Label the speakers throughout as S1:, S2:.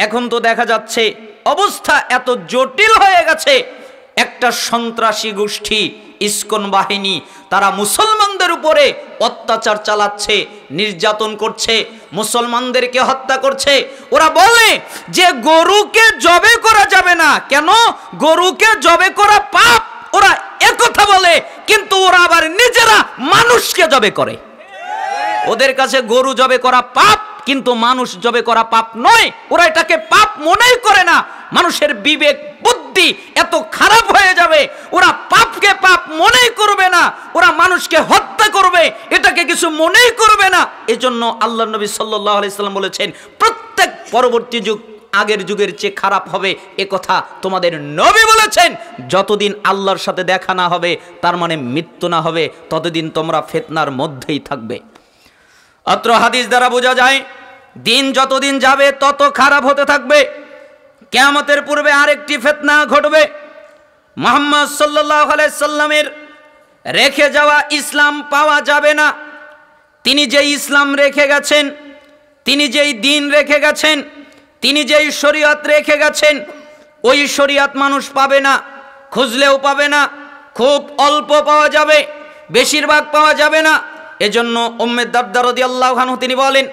S1: এখন তো দেখা যাচ্ছে অবস্থা এত জটিল হয়ে গেছে, একটা সন্ত্রাসী গোষ্ঠী ইসকন বাহিনী তারা মুসলমানদের উপরে অত্যাচার চালাচ্ছে, নির্যাতন করছে, মুসলমানদেরকে হত্যা করছে। ওরা বলে যে গরুকে জবে করা যাবে না, কেন? গরুকে জবে করা পাপ। ওরা একথা বলে, কিন্তু ওরা আবার নিজেরা মানুষকে জবে করে। ওদের কাছে গরু জবে করা পাপ, কিন্তু মানুষ জবে করা পাপ নয়। ওরা এটাকে পাপ মনেই করে না। মানুষের বিবেক বুদ্ধি এত খারাপ হয়ে যাবে, ওরা পাপকে পাপ মনেই করবে না, ওরা মানুষকে হত্যা করবে এটাকে কিছু মনেই করবে না। এজন্য আল্লাহর নবী সাল্লাল্লাহু আলাইহি সাল্লাম বলেছেন, প্রত্যেক পরবর্তী যুগ আগের যুগের চেয়ে খারাপ হবে। এ কথা তোমাদের নবী বলেছেন। যতদিন আল্লাহর সাথে দেখা না হবে, তার মানে মৃত্যু না হবে, ততদিন তোমরা ফিতনার মধ্যেই থাকবে। অত্র হাদিস দ্বারা বোঝা যায়, দিন যতদিন যাবে তত খারাপ হতে থাকবে। কিয়ামতের পূর্বে আরেকটি ফিতনা ঘটবে। মুহাম্মদ সাল্লাল্লাহু আলাইহি সাল্লামের রেখে যাওয়া ইসলাম পাওয়া যাবে না। তিনি যেই ইসলাম রেখে গেছেন, তিনি যেই দিন রেখে গেছেন, তিনি যেই শরীয়ত রেখে গেছেন, ওই শরীয়ত মানুষ পাবে না, খুঁজলেও পাবে না, খুব অল্প পাওয়া যাবে, বেশিরভাগ পাওয়া যাবে না। এজন্য উম্মে দারদা রাদিয়াল্লাহু আনহু তিনি বলেন,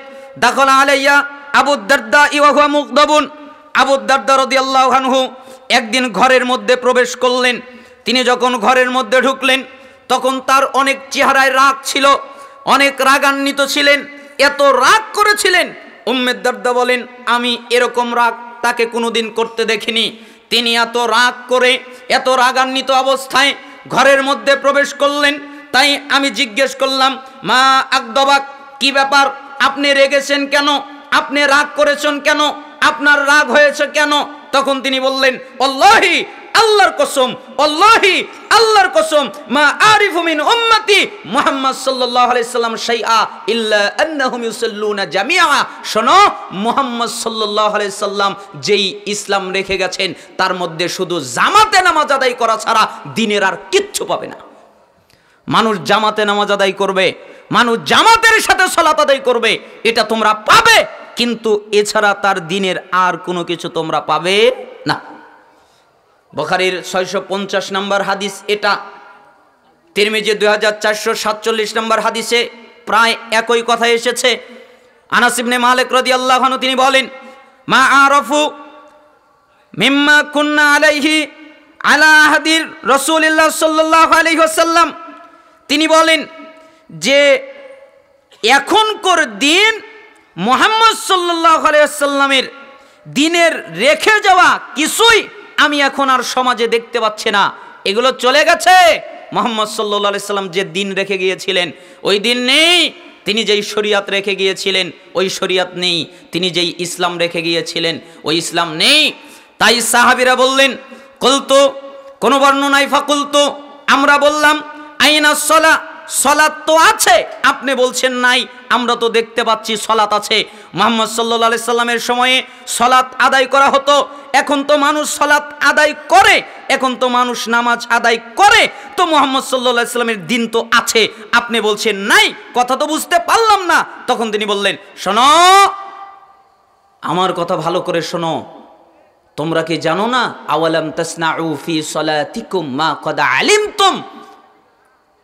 S1: দাখালা আলাইয়া আবু দারদা ওয়া হুয়া মুগদাবুন। আবু দারদা রাদিয়াল্লাহু আনহু একদিন ঘরের মধ্যে প্রবেশ করলেন। তিনি যখন ঘরের মধ্যে ঢুকলেন, তখন তার অনেক চেহারায় রাগ ছিল, অনেক রাগান্বিত ছিলেন, এত রাগ করেছিলেন। উম্মে দারদা বলেন, আমি এরকম রাগ তাকে কোনোদিন করতে দেখিনি। তিনি এত রাগ করে, এত রাগান্বিত অবস্থায় ঘরের মধ্যে প্রবেশ করলেন। তাই আমি জিজ্ঞেস করলাম, মা আকদবাক, কি ব্যাপার, আপনি রেগেছেন কেন, আপনি রাগ করেছেন কেন, আপনার রাগ হয়েছে কেন? তখন তিনি বললেন, আল্লাহি, আল্লাহর কসম, আল্লাহি, আল্লাহর কসম, মা আরিফু মিন উম্মতি মুহাম্মদ সাল্লাল্লাহু আলাইহি সাল্লাম শাইআ ইল্লা আন্নাহুম ইউসাল্লুনা জামিআ। শোনো, মুহাম্মদ সাল্লাল্লাহু আলাইহি সাল্লাম যেই ইসলাম রেখে গেছেন, তার মধ্যে শুধু জামাতে নামাজ আদায় করা ছাড়া দিনের আর কিচ্ছু পাবে না। মানুষ জামাতে নামাজ আদায় করবে, মানুষ জামাতের সাথে সালাত আদায় করবে, এটা তোমরা পাবে, কিন্তু এছাড়া তার দিনের আর কোনো কিছু তোমরা পাবে না। বুখারীর 650 নম্বর হাদিস এটা। তিরমিজি 2447 নম্বর হাদিসে প্রায় একই কথা এসেছে। আনাস ইবনে মালিক রাদিয়াল্লাহু আনহু তিনি বলেন, মা আরাফু মিম্মা কুন্না আলাইহি আলা আহদির রাসূলিল্লাহ সাল্লাল্লাহু আলাইহি ওয়াসাল্লাম। তিনি বলেন যে এখনকার দিন মুহাম্মদ সাল্লাল্লাহু আলাইহি ওয়াসাল্লামের দিনের রেখে যাওয়া কিছুই আমি এখন আর সমাজে দেখতে পাচ্ছি না। এগুলো চলে গেছে। মুহাম্মদ সাল্লাল্লাহু আলাইহি সাল্লাম যে দিন রেখে গিয়েছিলেন, ওই দিন নেই। তিনি যেই শরীয়ত রেখে গিয়েছিলেন, ওই শরীয়ত নেই। তিনি যেই ইসলাম রেখে গিয়েছিলেন, ওই ইসলাম নেই। তাই সাহাবীরা বললেন, কুলতু, কোন বর্ণনায় ফাকুলতু, আমরা বললাম, আইনা সলা, সলাত তো আছে, আপনি বলছেন নাই, আমরা তো দেখতে পাচ্ছি সলাত আছে। মুহাম্মদ সাল্লাল্লাহু আলাইহি সাল্লামের সময়ে সলাত আদায় করা হতো। এখন তো মানুষ সলাত আদায় করে, এখন তো মানুষ নামাজ আদায় করে। তো মুহাম্মদ সাল্লাল্লাহু আলাইহি সাল্লামের দিন তো আছে, আপনি বলছেন নাই, কথা তো বুঝতে পারলাম না। তখন তিনি বললেন, শোনো, আমার কথা ভালো করে শোনো, তোমরা কি জানো না, আওয়ালাম তাসনাউ ফি সলাতিকুম মা কদ আলিমতুম,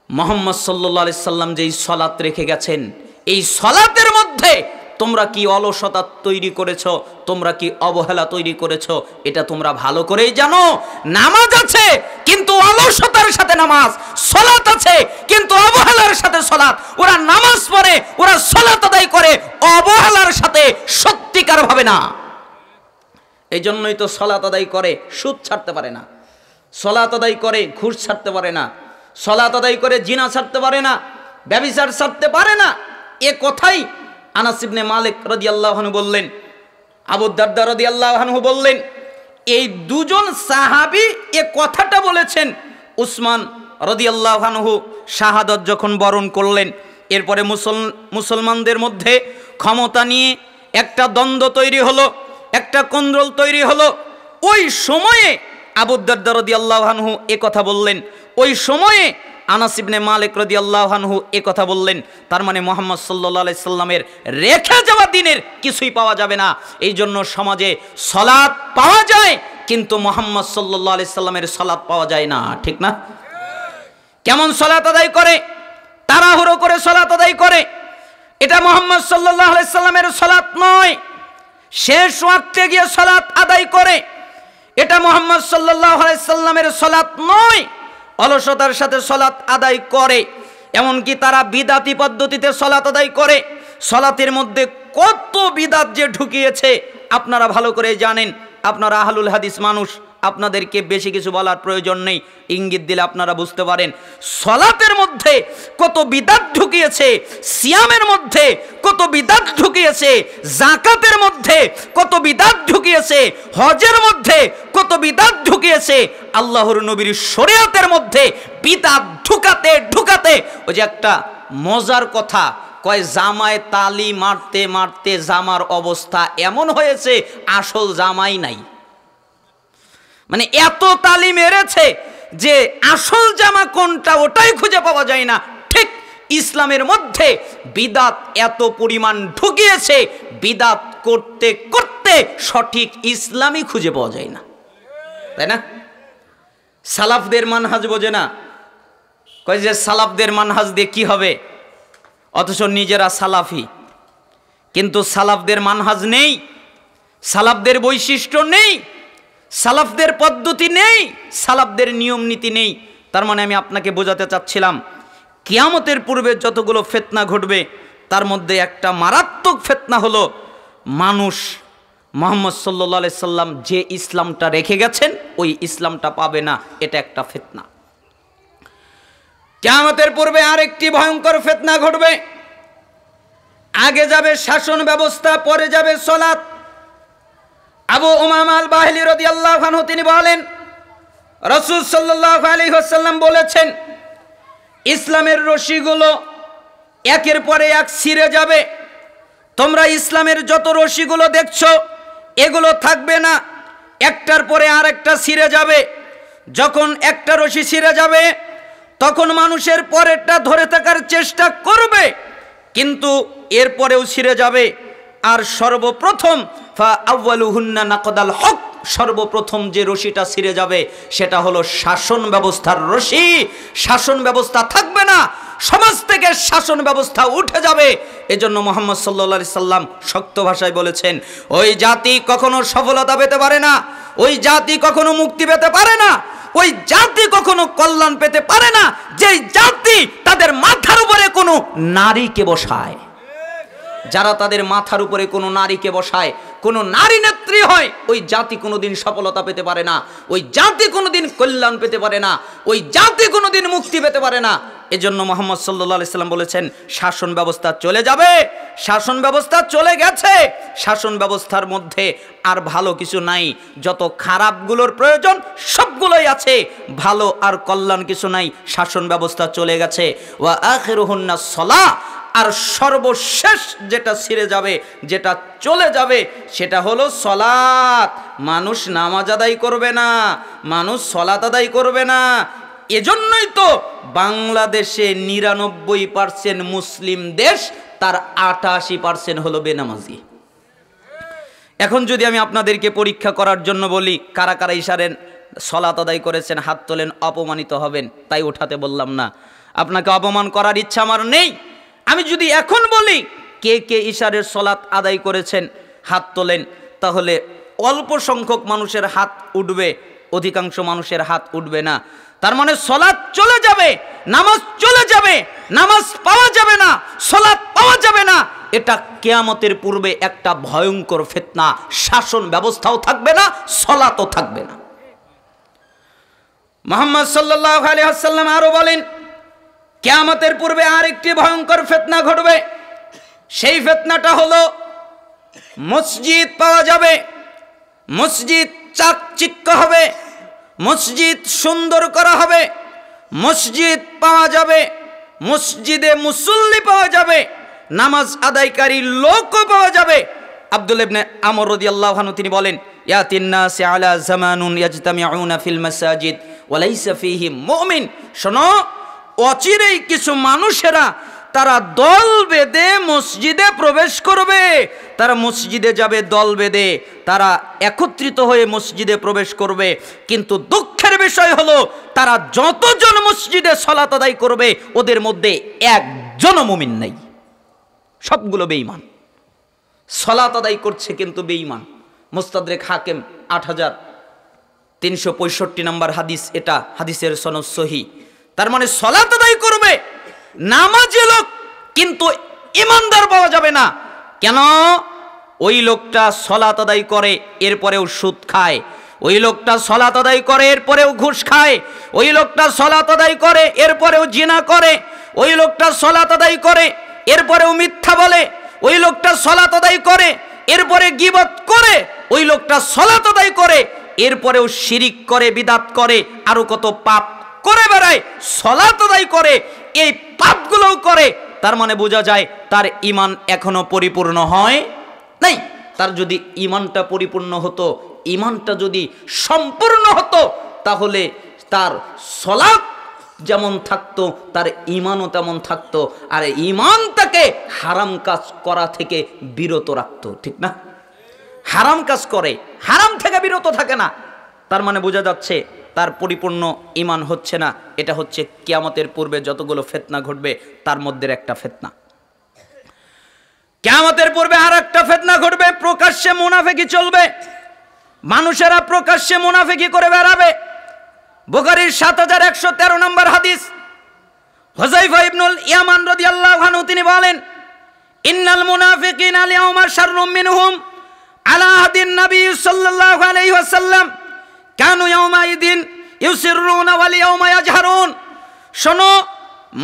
S1: মুহাম্মদ সাল্লাল্লাহু আলাইহি সাল্লাম যেই সলাত রেখে গেছেন, এই সলাতের মধ্যে তোমরা কি অলসতা তৈরি করেছো, তোমরা কি অবহেলা তৈরি করেছো, এটা তোমরা ভালো করেই জানো। নামাজ আছে কিন্তু অলসতার সাথে নামাজ, সলাত আছে কিন্তু অবহেলার সাথে সলাত। ওরা নামাজ পড়ে, ওরা সলাত আদায় করে অবহেলার সাথে, সত্যিকার ভাবে না। এই জন্যই তো সলাত আদায় করে সুদ ছাড়তে পারে না, সলাত আদায় করে ঘুষ ছাড়তে পারে না, সলাত আদায় করে জিনা ছাড়তে পারে না, ব্যভিচার ছাড়তে পারে না। এ কথাই আনাস ইবনে মালিক রাদিয়াল্লাহু আনহু বললেন, আবু দারদা রাদিয়াল্লাহু আনহু বললেন। এই দুজন সাহাবী এ কথাটা বলেছেন। উসমান রাদিয়াল্লাহু আনহু শাহাদাত যখন বরণ করলেন, এরপরে মুসলমানদের মধ্যে ক্ষমতা নিয়ে একটা দ্বন্দ্ব তৈরি হলো, একটা কোন্দল তৈরি হলো। ওই সময়ে আবু দারদা রাদিয়াল্লাহু আনহু এ কথা বললেন। ওই সময়ে আনাস ইবনে মালিক রাদিয়াল্লাহু আনহু এই কথা বললেন, তার মানে মুহাম্মদ সাল্লাল্লাহু আলাইহি সাল্লামের রেখে যাওয়া দিনের কিছুই পাওয়া যাবে না। এই জন্য সমাজে সালাত পাওয়া যায়, কিন্তু মুহাম্মদ সাল্লাল্লাহু আলাইহি সাল্লামের সালাত পাওয়া যায় না, ঠিক না? কেমন সালাত আদায় করে? তাড়াহুড়ো করে সালাত আদায় করে। এটা মুহাম্মদ সাল্লাল্লাহু আলাইহি সাল্লামের সালাত নয়। শেষ ওয়াক্তে গিয়ে সালাত আদায় করে, এটা মুহাম্মদ সাল্লাল্লাহু আলাইহি সাল্লামের সালাত নয়। অলসতার সাথে সালাত আদায় করে, এমনকি তারা বিদাতি পদ্ধতিতে সালাত আদায় করে। সালাতের মধ্যে কত বিদাত যে ঢুকিয়েছে আপনারা ভালো করে জানেন। আপনারা আহলুল হাদিস মানুষ, আপনাদেরকে বেশি কিছু বলার প্রয়োজন নেই, ইঙ্গিত দিলে আপনারা বুঝতে পারেন। সালাতের মধ্যে কত বিদাত ঢুকিয়েছে, সিয়ামের মধ্যে কত বিদাত ঢুকিয়েছে, যাকাতের মধ্যে কত বিদাত ঢুকিয়েছে, হজের মধ্যে কত বিদাত ঢুকিয়েছে, আল্লাহর নবীর শরীয়তের মধ্যে বিদাত ঢুকাতে ঢুকাতে ওই যে একটা মজার কথা কয়, জামায় তালি মারতে মারতে জামার অবস্থা এমন হয়েছে আসল জামাই নাই। মানে এত তালি মেরেছে যে আসল জামা কোনটা ওটাই খুঁজে পাওয়া যায় না। ঠিক ইসলামের মধ্যে বিদাত এত পরিমাণ ঢুকিয়েছে, বিদাত করতে করতে সঠিক ইসলামই খুঁজে পাওয়া যায় না, তাই না? সালাফদের মানহাজ বোঝে না, কয় যে সালাফদের মানহাজ দিয়ে কি হবে, অথচ নিজেরা সালাফি। কিন্তু সালাফদের মানহাজ নেই, সালাফদের বৈশিষ্ট্য নেই, সালাফদের পদ্ধতি নেই, সালাফদের নিয়ম নীতি নেই। তার মানে আমি আপনাকে বোঝাতে চাচ্ছিলাম, কিয়ামতের পূর্বে যতগুলো ফিতনা ঘটবে তার মধ্যে একটা মারাত্মক ফিতনা হলো মানুষ মুহাম্মদ সাল্লাল্লাহু আলাইহি সাল্লাম যে ইসলামটা রেখে গেছেন ওই ইসলামটা পাবে না, এটা একটা ফিতনা। কিয়ামতের পূর্বে আরেকটি ভয়ঙ্কর ফিতনা ঘটবে। আগে যাবে শাসন ব্যবস্থা, পরে যাবে সালাত। আবু উমামা আল বাহিলি রাদিয়াল্লাহু আনহু তিনি বলেন, রাসূল সাল্লাল্লাহু আলাইহি ওয়াসাল্লাম বলেছেন, ইসলামের রশিগুলো একের পরে এক ছিঁড়ে যাবে। তোমরা ইসলামের যত রশিগুলো দেখছো এগুলো থাকবে না, একটার পরে আরেকটা ছিঁড়ে যাবে। যখন একটা রশি ছিঁড়ে যাবে তখন মানুষের পরেরটা ধরে থাকার চেষ্টা করবে, কিন্তু এরপরেও ছিঁড়ে যাবে। আর সর্বপ্রথম ফা আউয়ালুহুন্না নাকদাল হক, সর্বপ্রথম যে রশিটা ছিঁড়ে যাবে সেটা হলো শাসন ব্যবস্থার রশি। শাসন ব্যবস্থা থাকবে না, সমাজ থেকে শাসন ব্যবস্থা উঠে যাবে। এজন্য মুহাম্মদ সাল্লাল্লাহু আলাইহি সাল্লাম শক্ত ভাষায় বলেছেন, ওই জাতি কখনো সফলতা পেতে পারে না, ওই জাতি কখনো মুক্তি পেতে পারে না, ওই জাতি কখনো কল্যাণ পেতে পারে না যেই জাতি তাদের মাথার উপরে কোনো নারীকে বসায়। যারা তাদের মাথার উপরে কোনো নারীকে বসায়, কোনো নারী নেত্রী হয়, ওই জাতি কোনোদিন সফলতা পেতে পারে না, ওই জাতি কোনোদিন কল্যাণ পেতে পারে না, ওই জাতি কোনোদিন মুক্তি পেতে পারে না। এজন্য মুহাম্মদ সাল্লাল্লাহু আলাইহি সাল্লাম বলেছেন, শাসন ব্যবস্থা চলে যাবে, শাসন ব্যবস্থা চলে গেছে, শাসন ব্যবস্থার মধ্যে আর ভালো কিছু নাই। যত খারাপগুলোর প্রয়োজন সবগুলোই আছে, ভালো আর কল্যাণ কিছু নাই। শাসন ব্যবস্থা চলে গেছে। ওয়া আখিরুহুন্নাস সালাহ, আর সর্বশেষ যেটা ছিঁড়ে যাবে, যেটা চলে যাবে সেটা হলো সালাত। মানুষ নামাজ আদায় করবে না, মানুষ সালাত আদায় করবে না। এজন্যই তো বাংলাদেশে ৯৯% মুসলিম দেশ, তার ৮৮% হলো বেনামাজি। এখন যদি আমি আপনাদেরকে পরীক্ষা করার জন্য বলি, কারা কারা ইশারের সালাত আদায় করেছেন হাত তোলেন, অপমানিত হবেন তাই উঠাতে বললাম না। আপনাকে অপমান করার ইচ্ছা আমার নেই। আমি যদি এখন বলি কে কে ইশারের সালাত আদায় করেছেন হাত তোলেন, তাহলে অল্প সংখ্যক মানুষের হাত উঠবে, অধিকাংশ মানুষের হাত উঠবে না। তার মানে সালাত চলে যাবে, নামাজ চলে যাবে, নামাজ পাওয়া যাবে না, সালাত পাওয়া যাবে না। এটা কিয়ামতের পূর্বে একটা ভয়ঙ্কর ফিতনা। শাসন ব্যবস্থাও থাকবে না, সালাতও থাকবে না। মুহাম্মদ সাল্লাল্লাহু আলাইহি ওয়াসাল্লাম আরো বলেন, কিয়ামতের পূর্বে আরেকটি ভয়ঙ্কর ফিতনা ঘটবে। সেই ফিতনাটা হলো মসজিদ পাওয়া যাবে, মসজিদ চাকচিক্য হবে, মসজিদ সুন্দর করা হবে, মসজিদ পাওয়া যাবে, মসজিদে মুসল্লি পাওয়া যাবে, নামাজ আদায়কারী লোকও পাওয়া যাবে। আব্দুল্লাহ ইবনে আমর রাদিয়াল্লাহু আনহু তিনি বলেন, ইয়াতিন নাস আলা জামানুন ইয়াজতামিউনা ফিল মাসাজিদ ওয়া লাইসা ফীহি মুমিন। শোনো, অচিরেই কিছু মানুষেরা তারা দল বেঁধে মসজিদে প্রবেশ করবে, তারা মসজিদে যাবে দল বেঁধে, তারা একত্রিত হয়ে মসজিদে প্রবেশ করবে। কিন্তু দুঃখের বিষয় হলো তারা যতজন মসজিদে সালাত আদায় করবে ওদের মধ্যে একজনও মুমিন নেই, সবগুলো বেঈমান। সালাত আদায় করছে কিন্তু বেঈমান। মুস্তাদরেক হাকিম 8365 নম্বর হাদিস, এটা হাদিসের সনদ সহিহ। তার মানে সালাত আদায় করবে নামাজি লোক কিন্তু ইমানদার পাওয়া যাবে না। কেন? ওই লোকটা সালাত আদায় করে এরপরেও সুদ খায়, ওই লোকটা সালাত আদায় করে এরপরেও ঘুষ খায়, ওই লোকটা সালাত আদায় করে এরপরেও জিনা করে, ওই লোকটা সালাত আদায় করে এরপরেও মিথ্যা বলে, ওই লোকটা সালাত আদায় করে এরপরে গীবত করে, ওই লোকটা সালাত আদায় করে এরপরেও শিরিক করে, বিদাত করে, আরো কত পাপ করে বেড়ায়, সালাত আদায় করে, এই পাপগুলোও করে। তার মানে বোঝা যায় তার ঈমান এখনো পরিপূর্ণ হয় নাই। তার যদি ঈমানটা পরিপূর্ণ হতো, ঈমানটা যদি সম্পূর্ণ হতো, তাহলে তার সালাত যেমন থাকতো তার ঈমানও তেমন থাকতো। আর ঈমান তাকে হারাম কাজ করা থেকে বিরত রাখতো, ঠিক না? হারাম কাজ করে, হারাম থেকে বিরত থাকে না। তার মানে বোঝা যাচ্ছে তার পরিপূর্ণ ঈমান হচ্ছে না। এটা হচ্ছে কিয়ামতের পূর্বে যতগুলো ফিতনা ঘটবে তার মধ্যে একটা ফিতনা। কিয়ামতের পূর্বে আর একটা ফিতনা ঘটবে, প্রকাশ্যে মুনাফিকি চলবে, মানুষেরা প্রকাশ্যে মুনাফিকি করে বেড়াবে। বুখারীর 7113 নম্বর হাদিস, হুযায়ফা ইবনুল ইয়ামান রাদিয়াল্লাহু আনহু তিনি বলেন, ইন্নাল মুনাফিকিনা আল-ইয়াওমা শাররুম মিনহুম আলা আহদিন নবী সাল্লাল্লাহু আলাইহি ওয়াসাল্লাম কানু ইয়াওমাইদিন ইউসিররুনা ওয়াল ইয়াওমা ইয়াজহারুন। শোনো,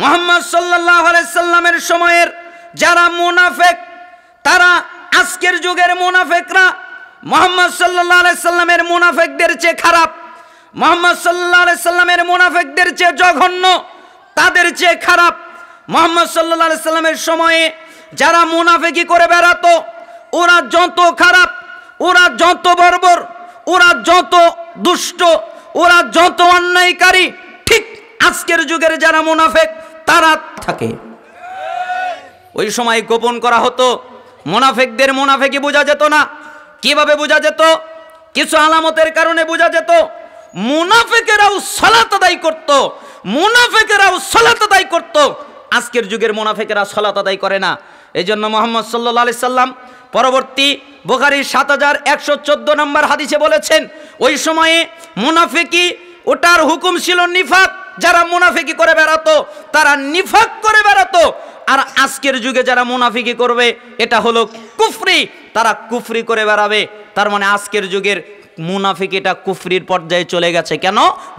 S1: মুহাম্মদ সাল্লাল্লাহু আলাইহি সাল্লামের সময়ের যারা মুনাফিক, তারা আজকের যুগের মুনাফিকরা মুহাম্মদ সাল্লাল্লাহু আলাইহি সাল্লামের মুনাফিকদের চেয়ে খারাপ, মুহাম্মদ সাল্লাল্লাহু আলাইহি সাল্লামের মুনাফিকদের চেয়ে জঘন্য, তাদের চেয়ে খারাপ। মুহাম্মদ সাল্লাল্লাহু আলাইহি সাল্লামের সময়ে যারা মুনাফিকি করে বেড়াতো ওরা যত খারাপ, ওরা যত বর্বর, ওরা যত দুষ্ট, ওরা যত অন্যায়কারী, ঠিক আজকের যুগের যারা মুনাফিক তারা থাকে। ওই সময় গোপন করা হতো, মুনাফিকদের মুনাফিকি বোঝা যেত না। কিভাবে বোঝা যেত? কিছু আলামতের কারণে বোঝা যেত। মুনাফিকেরাও সালাত আদায় করত, মুনাফিকেরাও সালাত আদায় করত। আজকের যুগের মুনাফিকেরা সালাত আদায় করে না। এই জন্য মুহাম্মদ সাল্লাল্লাহু আলাইহি সাল্লাম পরবর্তী বুখারীর 7114 নম্বর হাদিসে বলেছেন, ওই সময়ে মুনাফিকি ওটার হুকুম ছিল নিফাক। যারা মুনাফিকি করে বেড়াতো তারা নিফাক করে বেড়াতো। আর আজকের যুগে যারা মুনাফিকি করবে এটা হলো কুফরি, তারা কুফরি করে বেড়াবে। তার মানে আজকের যুগের মুনাফিকিটা কুফরির পর্যায়ে চলে গেছে। কেন?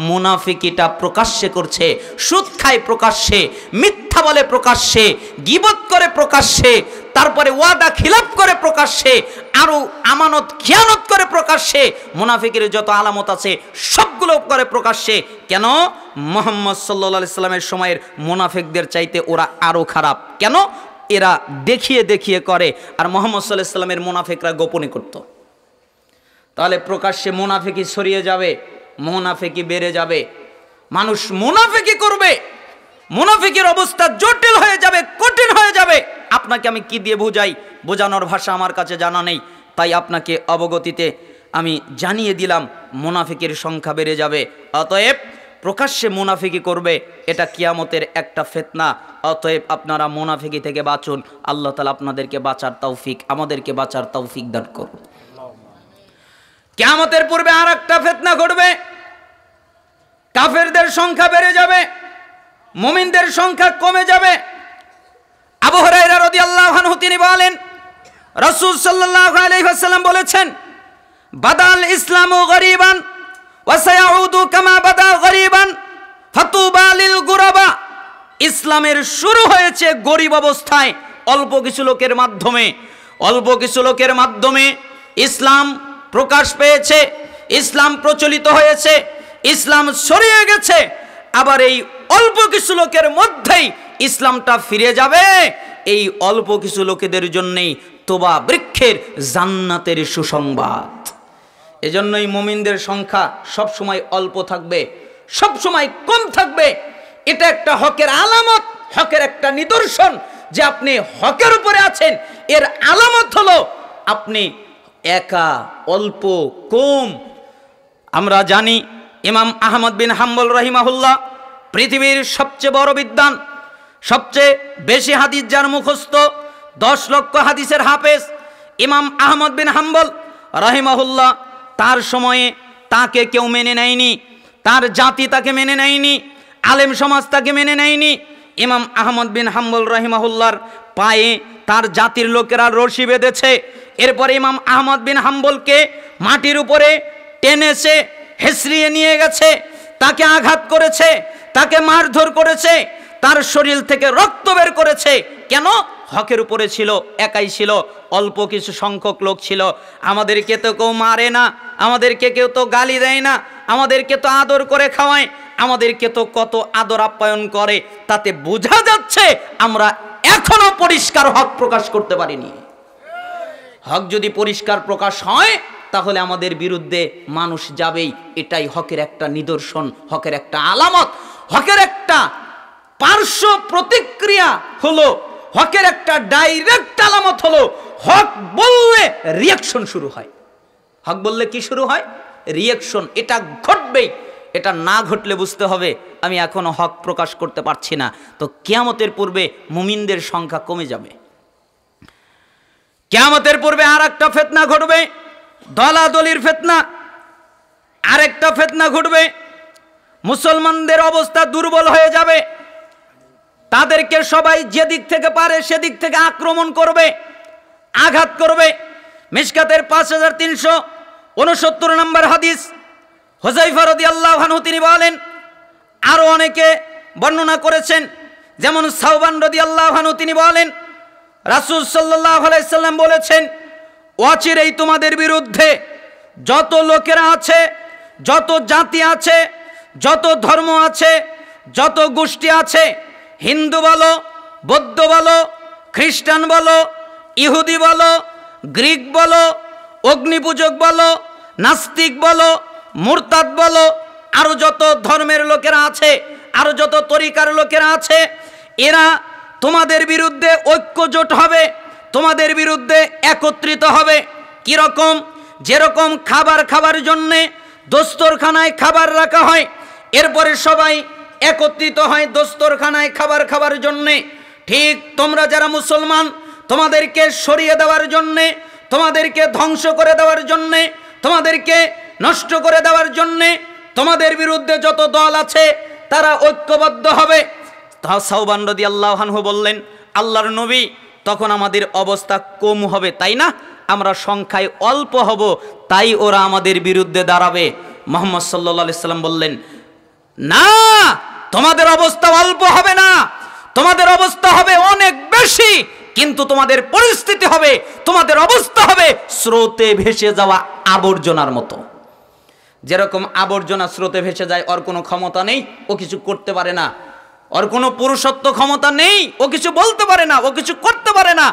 S1: মুনাফিকিটা প্রকাশ্যে করছে, সুদ খায় প্রকাশ্যে, মিথ্যা বলে প্রকাশ্যে, গীবত করে প্রকাশ্যে, তারপরে ওয়াদা খিলাফ করে প্রকাশ্যে, আরো আমানত খিয়ানত করে প্রকাশ্যে। মুনাফিকের যত আলামত আছে সবগুলো করে প্রকাশ্যে। কেন? মুহাম্মদ সাল্লাল্লাহু আলাইহি সাল্লামের সময়ের মুনাফিকদের চাইতে ওরা আরো খারাপ। কেন? এরা দেখিয়ে দেখিয়ে করে, আর মুহাম্মদ সাল্লাল্লাহু আলাইহি সাল্লামের মুনাফিকরা গোপনে করত। তাহলে প্রকাশ্যে মুনাফিকি ছড়িয়ে যাবে, মুনাফিকি বেড়ে যাবে, মানুষ মুনাফিকি করবে, মুনাফিকের অবস্থা জটিল হয়ে যাবে, কঠিন হয়ে যাবে। আপনাকে আমি কি দিয়ে বুঝাই, বোঝানোর ভাষা আমার কাছে জানা নেই, তাই আপনাকে অবগতিতে আমি জানিয়ে দিলাম মুনাফিকের সংখ্যা বেড়ে যাবে। অতএব প্রকাশ্যে মুনাফিকি করবে, এটা কিয়ামতের একটা ফিতনা। অতএব আপনারা মুনাফিকি থেকে বাঁচুন। আল্লাহ তাআলা আপনাদেরকে বাঁচার তৌফিক, আমাদেরকে বাঁচার তৌফিক দান করুন। কিয়ামতের পূর্বে আর একটা ফিতনা ঘটবে, কাফেরদের সংখ্যা বেড়ে যাবে, মুমিনদের সংখ্যা কমে যাবে। আবু হুরায়রা রাদিয়াল্লাহু আনহু তিনি বলেন, রাসূল সাল্লাল্লাহু আলাইহি ওয়াসাল্লাম বলেছেন, বাদাল ইসলামু গরীবান ওয়া সায়াউদু কামা বাদা গরীবান ফাতুবা লিল গুরাবা। ইসলামের শুরু হয়েছে গরীব অবস্থায়, অল্প কিছু লোকের মাধ্যমে, অল্প কিছু লোকের মাধ্যমে ইসলাম প্রকাশ পেয়েছে, ইসলাম প্রচলিত হয়েছে, ইসলাম ছড়িয়ে গেছে। আবার এই অল্প কিছু লোকের মধ্যেই ইসলামটা ফিরে যাবে। এই অল্প কিছু লোকেদের জন্যই তোবা বৃক্ষের জান্নাতের সুসংবাদ। এজন্যই মুমিনদের সংখ্যা সব সময় অল্প থাকবে, সব সময় কম থাকবে। এটা একটা হকের আলামত, হকের একটা নিদর্শন যে আপনি হকের উপরে আছেন। এর আলামত হলো আপনি একা, অল্প, কম। আমরা জানি ইমাম আহমদ বিন হাম্বল রাহিমাহুল্লাহ পৃথিবীর সবচেয়ে বড় বিদ্বান, সবচেয়ে বেশি হাদিস যার মুখস্থ, 10 লক্ষ হাদিসের হাফেজ ইমাম আহমদ বিন হাম্বল রাহিমাহুল্লাহ। তার সময়ে তাকে কেউ মেনে নেয়নি, তার জাতি তাকে মেনে নেয়নি, আলেম সমাজ তাকে মেনে নেয়নি। ইমাম আহমদ বিন হাম্বল রাহিমাহুল্লাহর পায়ে তার জাতির লোকেরা রশি বেঁধেছে। এরপরে ইমাম আহমদ বিন হাম্বলকে মাটির উপরে টেনেছে, হেসড়িয়ে নিয়ে গেছে, তাকে আঘাত করেছে, তাকে মারধর করেছে, তার শরীর থেকে রক্ত বের করেছে। কেন? হকের উপরে ছিল, একাই ছিল, অল্প কিছু সংখ্যক লোক ছিল। আমাদেরকে তো কেউ মারে না, আমাদেরকে কেউ তো গালি দেয় না, আমাদেরকে তো আদর করে খাওয়ায়, আমাদেরকে তো কত আদর আপ্যায়ন করে। তাতে বোঝা যাচ্ছে আমরা এখনো পরিষ্কার হক প্রকাশ করতে পারিনি। হক যদি পরিষ্কার প্রকাশ হয় তাহলে আমাদের বিরুদ্ধে মানুষ যাবেই। এটাই হকের একটা নিদর্শন, হকের একটা আলামত, হকের একটা পার্শ্ব প্রতিক্রিয়া হলো, হকের একটা ডাইরেক্ট আলামত হলো হক বললে রিয়াকশন শুরু হয়। হক বললে কি শুরু হয়? রিয়াকশন। এটা ঘটবেই। এটা না ঘটলে বুঝতে হবে আমি এখনো হক প্রকাশ করতে পারছি না। তো কিয়ামতের পূর্বে মুমিনদের সংখ্যা কমে যাবে। কিয়ামতের পূর্বে আর একটা ফিতনা ঘটবে, দলাদলির ফিতনা। আরেকটা ফিতনা ঘটবে, মুসলমানদের অবস্থা দুর্বল হয়ে যাবে। তাদেরকে সবাই যেদিক থেকে পারে সেদিক থেকে আক্রমণ করবে, আঘাত করবে। মিশকাতের 5369 নম্বর হাদিস, হুযায়ফা রাদিয়াল্লাহু আনহু তিনি বলেন, আরো অনেকে বর্ণনা করেছেন, যেমন সাওবান রাদিয়াল্লাহু আনহু তিনি বলেন, রাসূল সাল্লাল্লাহু আলাইহি সাল্লাম বলেছেন, অচিরেই তোমাদের বিরুদ্ধে যত লোকেরা আছে, যত জাতি আছে, যত ধর্ম আছে, যত গোষ্ঠী আছে, হিন্দু বলো, বৌদ্ধ বলো, খ্রিস্টান বলো, ইহুদি বলো, গ্রিক বলো, অগ্নিপূজক বলো, নাস্তিক বলো, মুরতাদ বলো, আরো যত ধর্মের লোকেরা আছে, আরো যত তরিকার লোকেরা আছে, এরা তোমাদের বিরুদ্ধে ঐক্যজোট হবে, তোমাদের বিরুদ্ধে একত্রিত হবে। কিরকম? যেরকম খাবার জন্যে দস্তরখানায় খাবার রাখা হয়, এরপরে সবাই একত্রিত হয় দস্তরখানায় খাবার জন্যে, ঠিক তোমরা যারা মুসলমান, তোমাদেরকে সরিয়ে দেওয়ার জন্যে, তোমাদেরকে ধ্বংস করে দেওয়ার জন্যে, তোমাদেরকে নষ্ট করে দেওয়ার জন্যে তোমাদের বিরুদ্ধে যত দল আছে তারা ঐক্যবদ্ধ হবে। সাওবান রাদিয়াল্লাহু আনহু বললেন, আল্লাহর নবী, তখন আমাদের অবস্থা কম হবে, তাই না? আমরা সংখ্যায় অল্প হব, তাই ওরা আমাদের বিরুদ্ধে দাঁড়াবে। মুহাম্মদ সাল্লাল্লাহু আলাইহি সাল্লাম বললেন, না, তোমাদের অবস্থা অল্প হবে না, তোমাদের অবস্থা হবে অনেক বেশি, কিন্তু তোমাদের পরিস্থিতি হবে, তোমাদের অবস্থা হবে স্রোতে ভেসে যাওয়া আবর্জনার মতো। যেরকম আবর্জনা স্রোতে ভেসে যায়, ওর কোনো ক্ষমতা নেই, ও কিছু করতে পারে না, ওর কোনো পুরুষত্ব ক্ষমতা নেই, ও কিছু বলতে পারে না, ও কিছু করতে পারে না,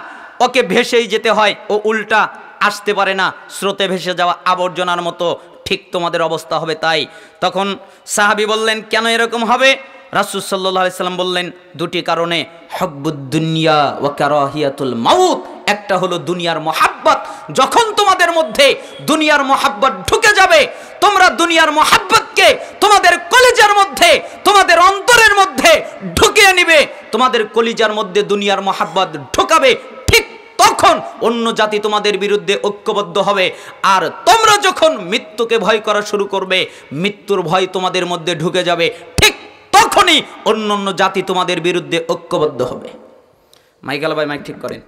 S1: ওকে ভেসেই যেতে হয়, ও উল্টা আসতে পারে না, স্রোতে ভেসে যাওয়া আবর্জনার মতো। ঠিক তোমাদের অবস্থা হবে তাই। তখন সাহাবী বললেন, কেন এরকম হবে? রাসূল সাল্লাল্লাহু আলাইহি সাল্লাম বললেন, দুটি কারণে, হুব্বুদ দুনিয়া ওয়া কারাহিয়াতুল মাউত। একটা হলো দুনিয়ার মহাব্বত। যখন তোমাদের মধ্যে দুনিয়ার মহাব্বত ঢুকে যাবে, তোমরা দুনিয়ার মহাব্বতকে তোমাদের কলিজার মধ্যে, তোমাদের অন্তরের মধ্যে ঢুকিয়ে নিবে, তোমাদের কলিজার মধ্যে দুনিয়ার মহাব্বত ঢুকাবে, ঠিক তখন অন্য জাতি তোমাদের বিরুদ্ধে ঐক্যবদ্ধ হবে। আর তোমরা যখন মৃত্যুকে ভয় করা শুরু করবে, মৃত্যুর ভয় তোমাদের মধ্যে ঢুকে যাবে, ঠিক তখনই অন্য জাতি তোমাদের বিরুদ্ধে ঐক্যবদ্ধ হবে। মাইকেল ভাই মাইক ঠিক করেন।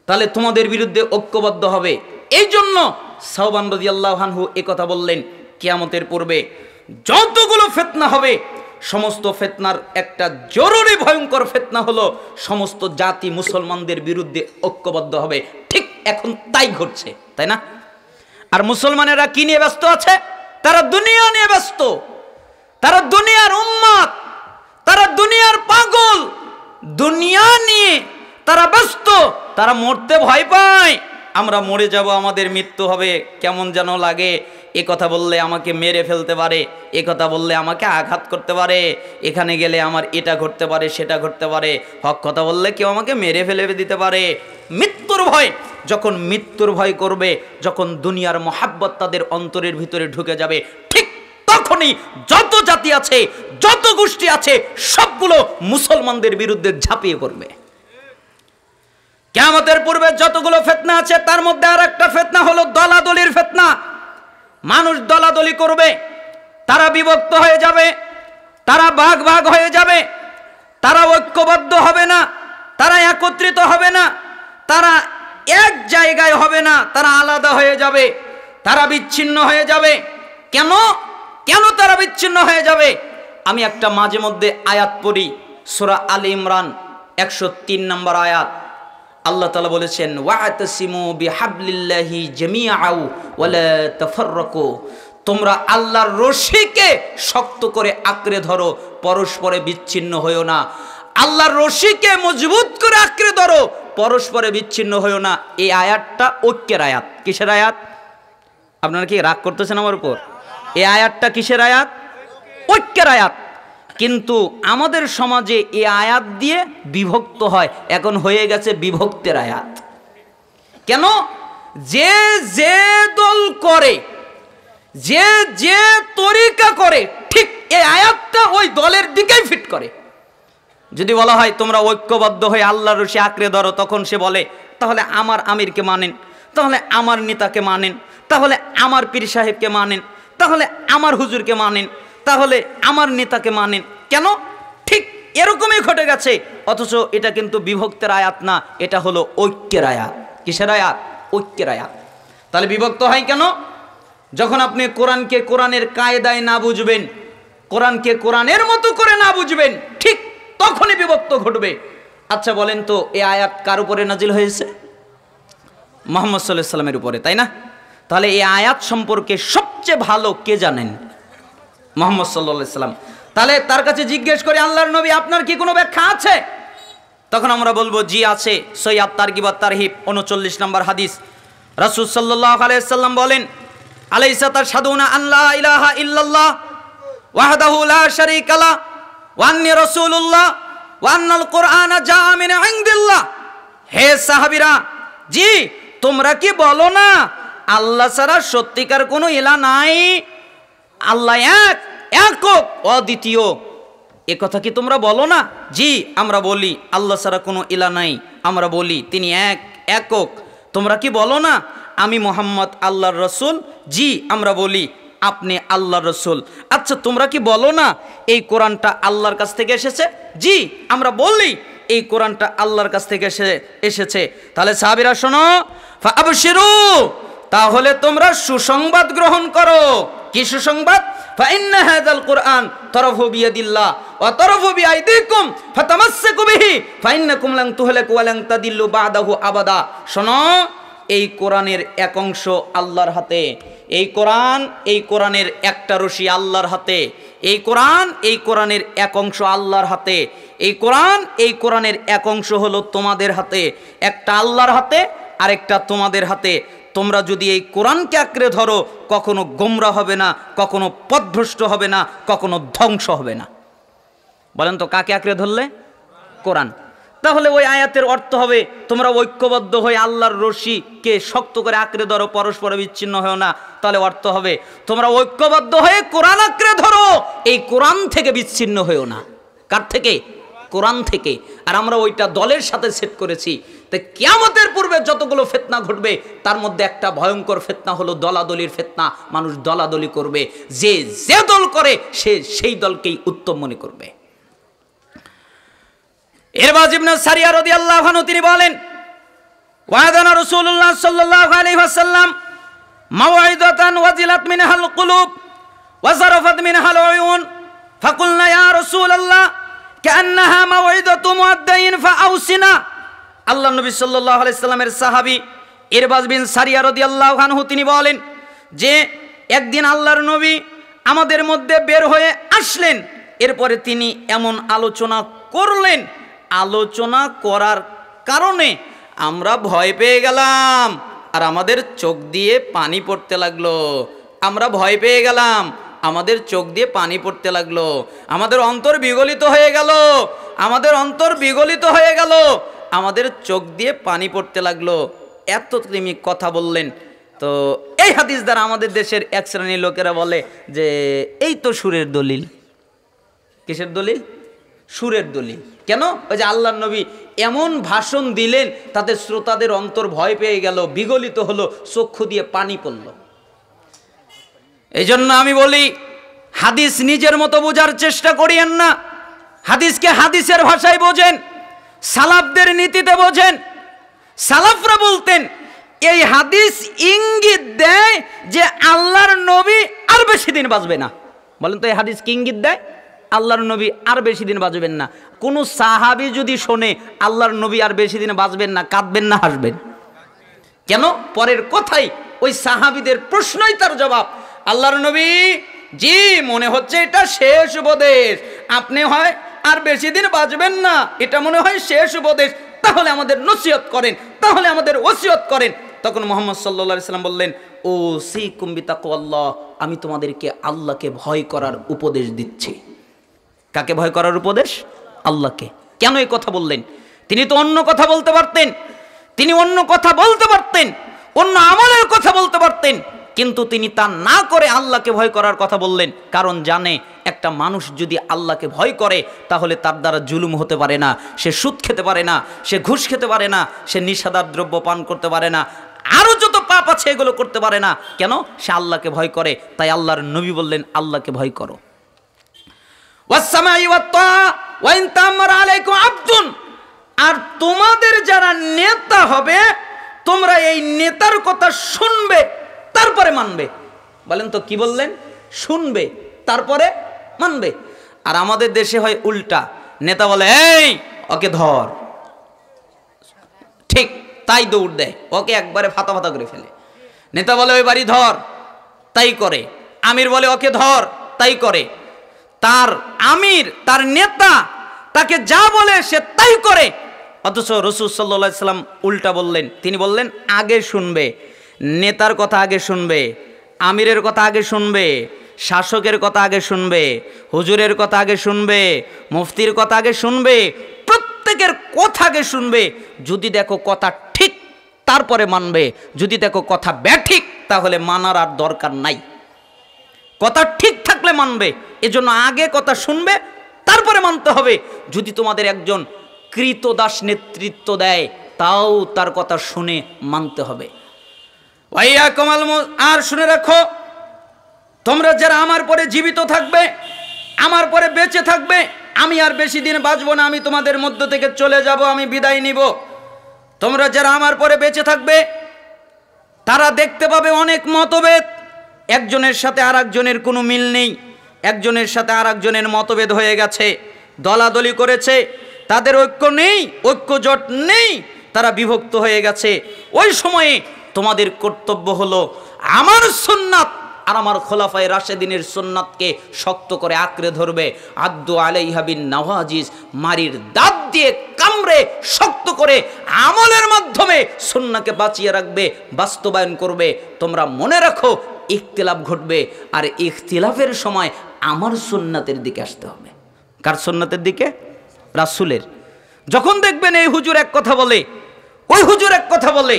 S1: তাহলে তোমাদের বিরুদ্ধে ঐক্যবদ্ধ হবে। এই জন্য সাওবান রাদিয়াল্লাহু আনহু এই কথা বললেন, কিয়ামতের পূর্বে যতগুলো ফিতনা হবে, সমস্ত ফিতনার একটা জরুরি ভয়ঙ্কর ফিতনা হলো সমস্ত জাতি মুসলমানদের বিরুদ্ধে ঐক্যবদ্ধ হবে। ঠিক এখন তাই ঘটছে, তাই না? আর মুসলমানেরা কি নিয়ে ব্যস্ত আছে? তারা দুনিয়া নিয়ে ব্যস্ত, তারা দুনিয়ার উম্মত, তারা দুনিয়ার পাগল, দুনিয়া নিয়ে তারা ব্যস্ত। তারা মরতে ভয় পায়, আমরা মরে যাব, আমাদের মৃত্যু হবে, কেমন যেন লাগে, এ কথা বললে আমাকে মেরে ফেলতে পারে, এ কথা বললে আমাকে আঘাত করতে পারে, এখানে গেলে আমার এটা ঘটতে পারে সেটা ঘটতে পারে, হক কথা বললে কেউ আমাকে মেরে ফেলে দিতে পারে। মৃত্যুর ভয়, যখন মৃত্যুর ভয় করবে, যখন দুনিয়ার মহাব্বত তাদের অন্তরের ভিতরে ঢুকে যাবে, ঠিক তখনই যত জাতি আছে, যত গোষ্ঠী আছে, সবগুলো মুসলমানদের বিরুদ্ধে ঝাঁপিয়ে পড়বে। কিয়ামতের পূর্বে যতগুলো ফিতনা আছে তার মধ্যে আর একটা ফিতনা হলো দলাদলির ফিতনা। মানুষ দলাদলি করবে, তারা বিভক্ত হয়ে যাবে, তারা ভাগ ভাগ হয়ে যাবে, তারা ঐক্যবদ্ধ হবে না, তারা একত্রিত হবে না, তারা এক জায়গায় হবে না, তারা আলাদা হয়ে যাবে, তারা বিচ্ছিন্ন হয়ে যাবে। কেন কেন তারা বিচ্ছিন্ন হয়ে যাবে? আমি একটা মাঝে মধ্যে আয়াত পড়ি, সূরা আলে ইমরান 103 নম্বর আয়াত। আল্লাহ তাআলা বলেছেন, ওয়াতাসিমু বিহাবলিল্লাহি জামিআউ ওয়ালা তাফাররাকু, তোমরা আল্লাহর রশিকে শক্ত করে আঁকড়ে ধরো, পরস্পরে বিচ্ছিন্ন হইও না। আল্লাহর রশিকে মজবুত করে আঁকড়ে ধরো, পরস্পরে বিচ্ছিন্ন হইও না। এই আয়াতটা ঐক্যের আয়াত। কিসের আয়াত? আপনারা কি রাগ করতেছেন আমার উপর? এই আয়াতটা কিসের আয়াত? ঐক্যের আয়াত। কিন্তু আমাদের সমাজে এই আয়াত দিয়ে বিভক্ত হয়, এখন হয়ে গেছে বিভক্তের আয়াত। কেন? যে যে দল করে, যে যে তরিকা করে, ঠিক এই আয়াতটা ওই দলের দিকেই ফিট করে। যদি বলা হয় তোমরা ঐক্যবদ্ধ হয়ে আল্লাহর রশি আঁকড়ে ধরো, তখন সে বলে তাহলে আমার আমিরকে মানেন, তাহলে আমার নেতাকে মানেন, তাহলে আমার পীর সাহেবকে মানেন, তাহলে আমার হুজুরকে মানেন, তাহলে আমার নেতাকে মানেন। কেন? ঠিক এরকমই ঘটে গেছে। অথচ এটা কিন্তু বিভক্তের আয়াত না, এটা হলো ঐক্যের আয়াত। কিসের আয়াত? ঐক্যের আয়াত। তাহলে বিভক্ত হয় কেন? যখন আপনি কোরআনকে কোরআনের কায়দায় না বুঝবেন, কোরআনকে কোরআনের মতো করে না বুঝবেন, ঠিক তখনই বিভক্ত ঘটবে। আচ্ছা বলেন তো, এই আয়াত কার উপরে নাজিল হয়েছে? মুহাম্মদ সাল্লাল্লাহু আলাইহি ওয়াসাল্লামের উপরে, তাই না? তাহলে এই আয়াত সম্পর্কে সবচেয়ে ভালো কে জানেন? মুহাম্মদ সাল্লাল্লাহু আলাইহি ওয়াসাল্লাম। তাহলে তার কাছে জিজ্ঞেস করে, আল্লাহর নবী আপনার কি কোনো ব্যাখ্যা আছে? তখন আমরা বলবো জি আছে। সহিহ আত-তারগিব ওয়াত তারহিব 39 নম্বর হাদিস। রাসূল সাল্লাল্লাহু আলাইহি ওয়াসাল্লাম বলেন, আলাইসা তাশহাদুনা আন লা ইলাহা ইল্লাল্লাহ ওয়াহদাহু লা শারীকা লা ওয়া আন্নী রাসূলুল্লাহ ওয়া আন্নাল কুরআনা জাআ মিন ইনদিল্লাহ। হে সাহাবীরা, জি তোমরা কি বলো না আল্লাহ ছাড়া সত্যিকার কোনো ইলাহ নাই, আল্লাহ এক, একক, অদ্বিতীয়? এ কথা কি তোমরা বলো না? জি আমরা বলি। আল্লাহ ছাড়া কোনো ইলাহ নাই, আমরা বলি তিনি এক, একক। তোমরা কি বলো না আমি মুহাম্মদ আল্লাহর রসুল? জি আমরা বলি। আপনি আল্লাহর রসুল। আচ্ছা তোমরা কি বলো না এই কোরআনটা আল্লাহর কাছ থেকে এসেছে? জি আমরা বলি এই কোরআনটা আল্লাহর কাছ থেকে এসেছে। তাহলে সাহাবীরা শোনো, ফাবশিরু, তাহলে তোমরা সুসংবাদ গ্রহণ করো। কি সুসংবাদ? ফাইন্না হাযাল কুরআন তারাফু বিয়াদিল্লাহ ওয়া তারাফু বিআইদিকুম ফাতামাসসাকু বিহি ফাইন্নাকুম লান তুহলাকু ওয়া লান তাদিল্লু বা'দাহু আবাদা। শোনো, এই কোরআনের এক অংশ আল্লাহর হাতে। এই কোরআনের একটা রশি আল্লাহর হাতে। এই কোরআনের এক অংশ আল্লাহর হাতে। এই কোরআনের এক অংশ হলো তোমাদের হাতে। একটা আল্লাহর হাতে, আরেকটা তোমাদের হাতে। তোমরা যদি এই কোরআনকে আঁকড়ে ধরো, কখনো গোমরা হবে না, কখনো পথভ্রষ্ট হবে না, কখনো ধ্বংস হবে না। বলেন তো কাকে আঁকড়ে ধরলে? কোরআন। তাহলে ওই আয়াতের অর্থ হবে তোমরা ঐক্যবদ্ধ হয়ে আল্লাহর রশিকে শক্ত করে আঁকড়ে ধরো, পরস্পর বিচ্ছিন্ন হও না। তাহলে অর্থ হবে তোমরা ঐক্যবদ্ধ হয়ে কোরআন আঁকড়ে ধরো, এই কোরআন থেকে বিচ্ছিন্ন হও না। কার থেকে? কোরআন থেকে। আর আমরা ওইটা দলের সাথে সেট করেছি। তো কিয়ামতের পূর্বে যতগুলো ফিতনা ঘটবে তার মধ্যে একটা ভয়ঙ্কর ফিতনা হলো দলাদলির ফিতনা। মানুষ দলাদলি করবে, যে যে দল করে সে সেই দলকেই উত্তম মনে করবে। ইরবাজ ইবনে সারিয়া রাদিয়াল্লাহু আনহু তিনি বলেন, ওয়াদানা রাসূলুল্লাহ সাল্লাল্লাহু আলাইহি ওয়াসাল্লাম মাওঈদাতান ওয়াজিলাত মিনহাল কুলুব ওয়া যারাফাত মিনহাল উয়ুন ফাকুলনা ইয়া রাসূলুল্লাহ কান্নাহা মাওঈদাতু মুআদ্দাইন ফাআউসিনা। আল্লাহ নবী সাল্লাল্লাহু আলাইহি সাল্লামের সাহাবী ইরবাজ বিন সারিয়া রাদিয়াল্লাহু আনহু তিনি বলেন যে একদিন আল্লাহর নবী আমাদের মধ্যে বের হয়ে আসলেন। এরপরে তিনি এমন আলোচনা করলেন, আলোচনা করার কারণে আমরা ভয় পেয়ে গেলাম আর আমাদের চোখ দিয়ে পানি পড়তে লাগলো। আমরা ভয় পেয়ে গেলাম, আমাদের চোখ দিয়ে পানি পড়তে লাগলো, আমাদের অন্তর বিগলিত হয়ে গেল, আমাদের অন্তর বিগলিত হয়ে গেল, আমাদের চোখ দিয়ে পানি পড়তে লাগলো। এত তুমি কথা বললেন। তো এই হাদিস দ্বারা আমাদের দেশের এক শ্রেণীর লোকেরা বলে যে এই তো সুরের দলিল। কিসের দলিল? সুরের দলিল। কেন? ওই যে আল্লাহর নবী এমন ভাষণ দিলেন তাতে শ্রোতাদের অন্তর ভয় পেয়ে গেল, বিগলিত হলো, চক্ষু দিয়ে পানি পড়ল। এই জন্য আমি বলি, হাদিস নিজের মতো বোঝার চেষ্টা করিয়েন না, হাদিসকে হাদিসের ভাষায় বোঝেন, সালাফদের নীতিতে বোঝেন। সালাফরা বলতেন এই হাদিস ইঙ্গিত দেয় যে আল্লাহর নবী আর বেশি দিন বাঁচবে না। বলেন তো এই হাদিস কি ইঙ্গিত দেয়? আল্লাহর নবী আর বেশি দিন বাঁচবেন না। কোন সাহাবী যদি শোনে আল্লাহর নবী আর বেশি দিন বাঁচবেন না, কাঁদবেন না হাসবেন? কেন? পরের কথাই ওই সাহাবীদের প্রশ্নই তার জবাব। আল্লাহর নবী, জি মনে হচ্ছে এটা শেষ উপদেশ, আপনি হয় আর বেশি দিন বাঁচবেন না, এটা মনে হয় শেষ উপদেশ, তাহলে আমাদের নসিহত করেন, তাহলে আমাদের ওসিয়ত করেন। তখন মুহাম্মদ সাল্লাল্লাহু আলাইহি সাল্লাম বললেন, ও সিকুম বিতাকওয়াল্লাহ, আমি তোমাদেরকে আল্লাহকে ভয় করার উপদেশ দিচ্ছি। কাকে ভয় করার উপদেশ? আল্লাহকে। কেন এই কথা বললেন? তিনি তো অন্য কথা বলতে পারতেন, তিনি অন্য কথা বলতে পারতেন, অন্য আমলের কথা বলতে পারতেন, কিন্তু তিনি তা না করে আল্লাহকে ভয় করার কথা বললেন। কারণ জানে একটা মানুষ যদি আল্লাহকে ভয় করে তাহলে তার দ্বারা জুলুম হতে পারে না, সে সুদ খেতে পারে না, সে ঘুষ খেতে পারে না, সে নিষেধাজ্ঞ দ্রব্য পান করতে পারে না, আরো যত পাপ আছে এগুলো করতে পারে না। কেন? সে আল্লাহকে ভয় করে। তাই আল্লাহর নবী বললেন আল্লাহকে ভয় করো। আর তোমাদের যারা নেতা হবে তোমরা এই নেতার কথা শুনবে তারপরে মানবে। বলেন তো কি বললেন? শুনবে তারপরে মানবে। আর আমাদের দেশে হয় উল্টা, নেতা বলে এই ওকে ধর, ঠিক তাই দৌড় দেয়, ওকে একবারে ফাতা ফাতা করে ফেলে। নেতা বলে ওই বাড়ি ধর, তাই করে। আমির বলে ওকে ধর, তাই করে। তার আমির, তার নেতা তাকে যা বলে সে তাই করে। অথচ রাসূল সাল্লাল্লাহু আলাইহি সাল্লাম উল্টা বললেন, তিনি বললেন আগে শুনবে, নেতার কথা আগে শুনবে, আমিরের কথা আগে শুনবে, শাসকের কথা আগে শুনবে, হুজুরের কথা আগে শুনবে, মুফতির কথা আগে শুনবে, প্রত্যেকের কথা আগে শুনবে। যদি দেখো কথা ঠিক তারপরে মানবে, যদি দেখো কথা ব্যাঠিক তাহলে মানার আর দরকার নাই। কথা ঠিক থাকলে মানবে, এজন্য আগে কথা শুনবে তারপরে মানতে হবে। যদি তোমাদের একজন কৃতদাস নেতৃত্ব দেয় তাও তার কথা শুনে মানতে হবে। আর শুনে রাখো, তোমরা যারা আমার পরে জীবিত থাকবে, আমার পরে বেঁচে থাকবে, আমি আর বেশি দিন বাঁচবো না, আমি তোমাদের মধ্য থেকে চলে যাব, আমি বিদায় নিব। তোমরা যারা আমার পরে বেঁচে থাকবে তারা দেখতে পাবে অনেক মতভেদ, একজনের সাথে আর একজনের কোনো মিল নেই, একজনের সাথে আর একজনের মতভেদ হয়ে গেছে, দলাদলি করেছে, তাদের ঐক্য নেই, ঐক্য জোট নেই, তারা বিভক্ত হয়ে গেছে। ওই সময়ে তোমাদের কর্তব্য হলো আমার সুন্নাত আর আমার খোলাফায়ে রাশেদিনের সুন্নাতকে শক্ত করে আঁকড়ে ধরবে। আদ্দু আলাইহা বিন নওয়াজিজ, মারির দাঁত দিয়ে কামড়ে শক্ত করে আমলের মাধ্যমে সুন্নাহকে বাঁচিয়ে রাখবে, বাস্তবায়ন করবে। তোমরা মনে রাখো ইখতিলাফ ঘটবে, আর ইখতিলাফের সময় আমার সুন্নাতের দিকে আসতে হবে। কার সুন্নাতের দিকে? রাসূলের। যখন দেখবেন এই হুজুর এক কথা বলে, ওই হুজুর এক কথা বলে,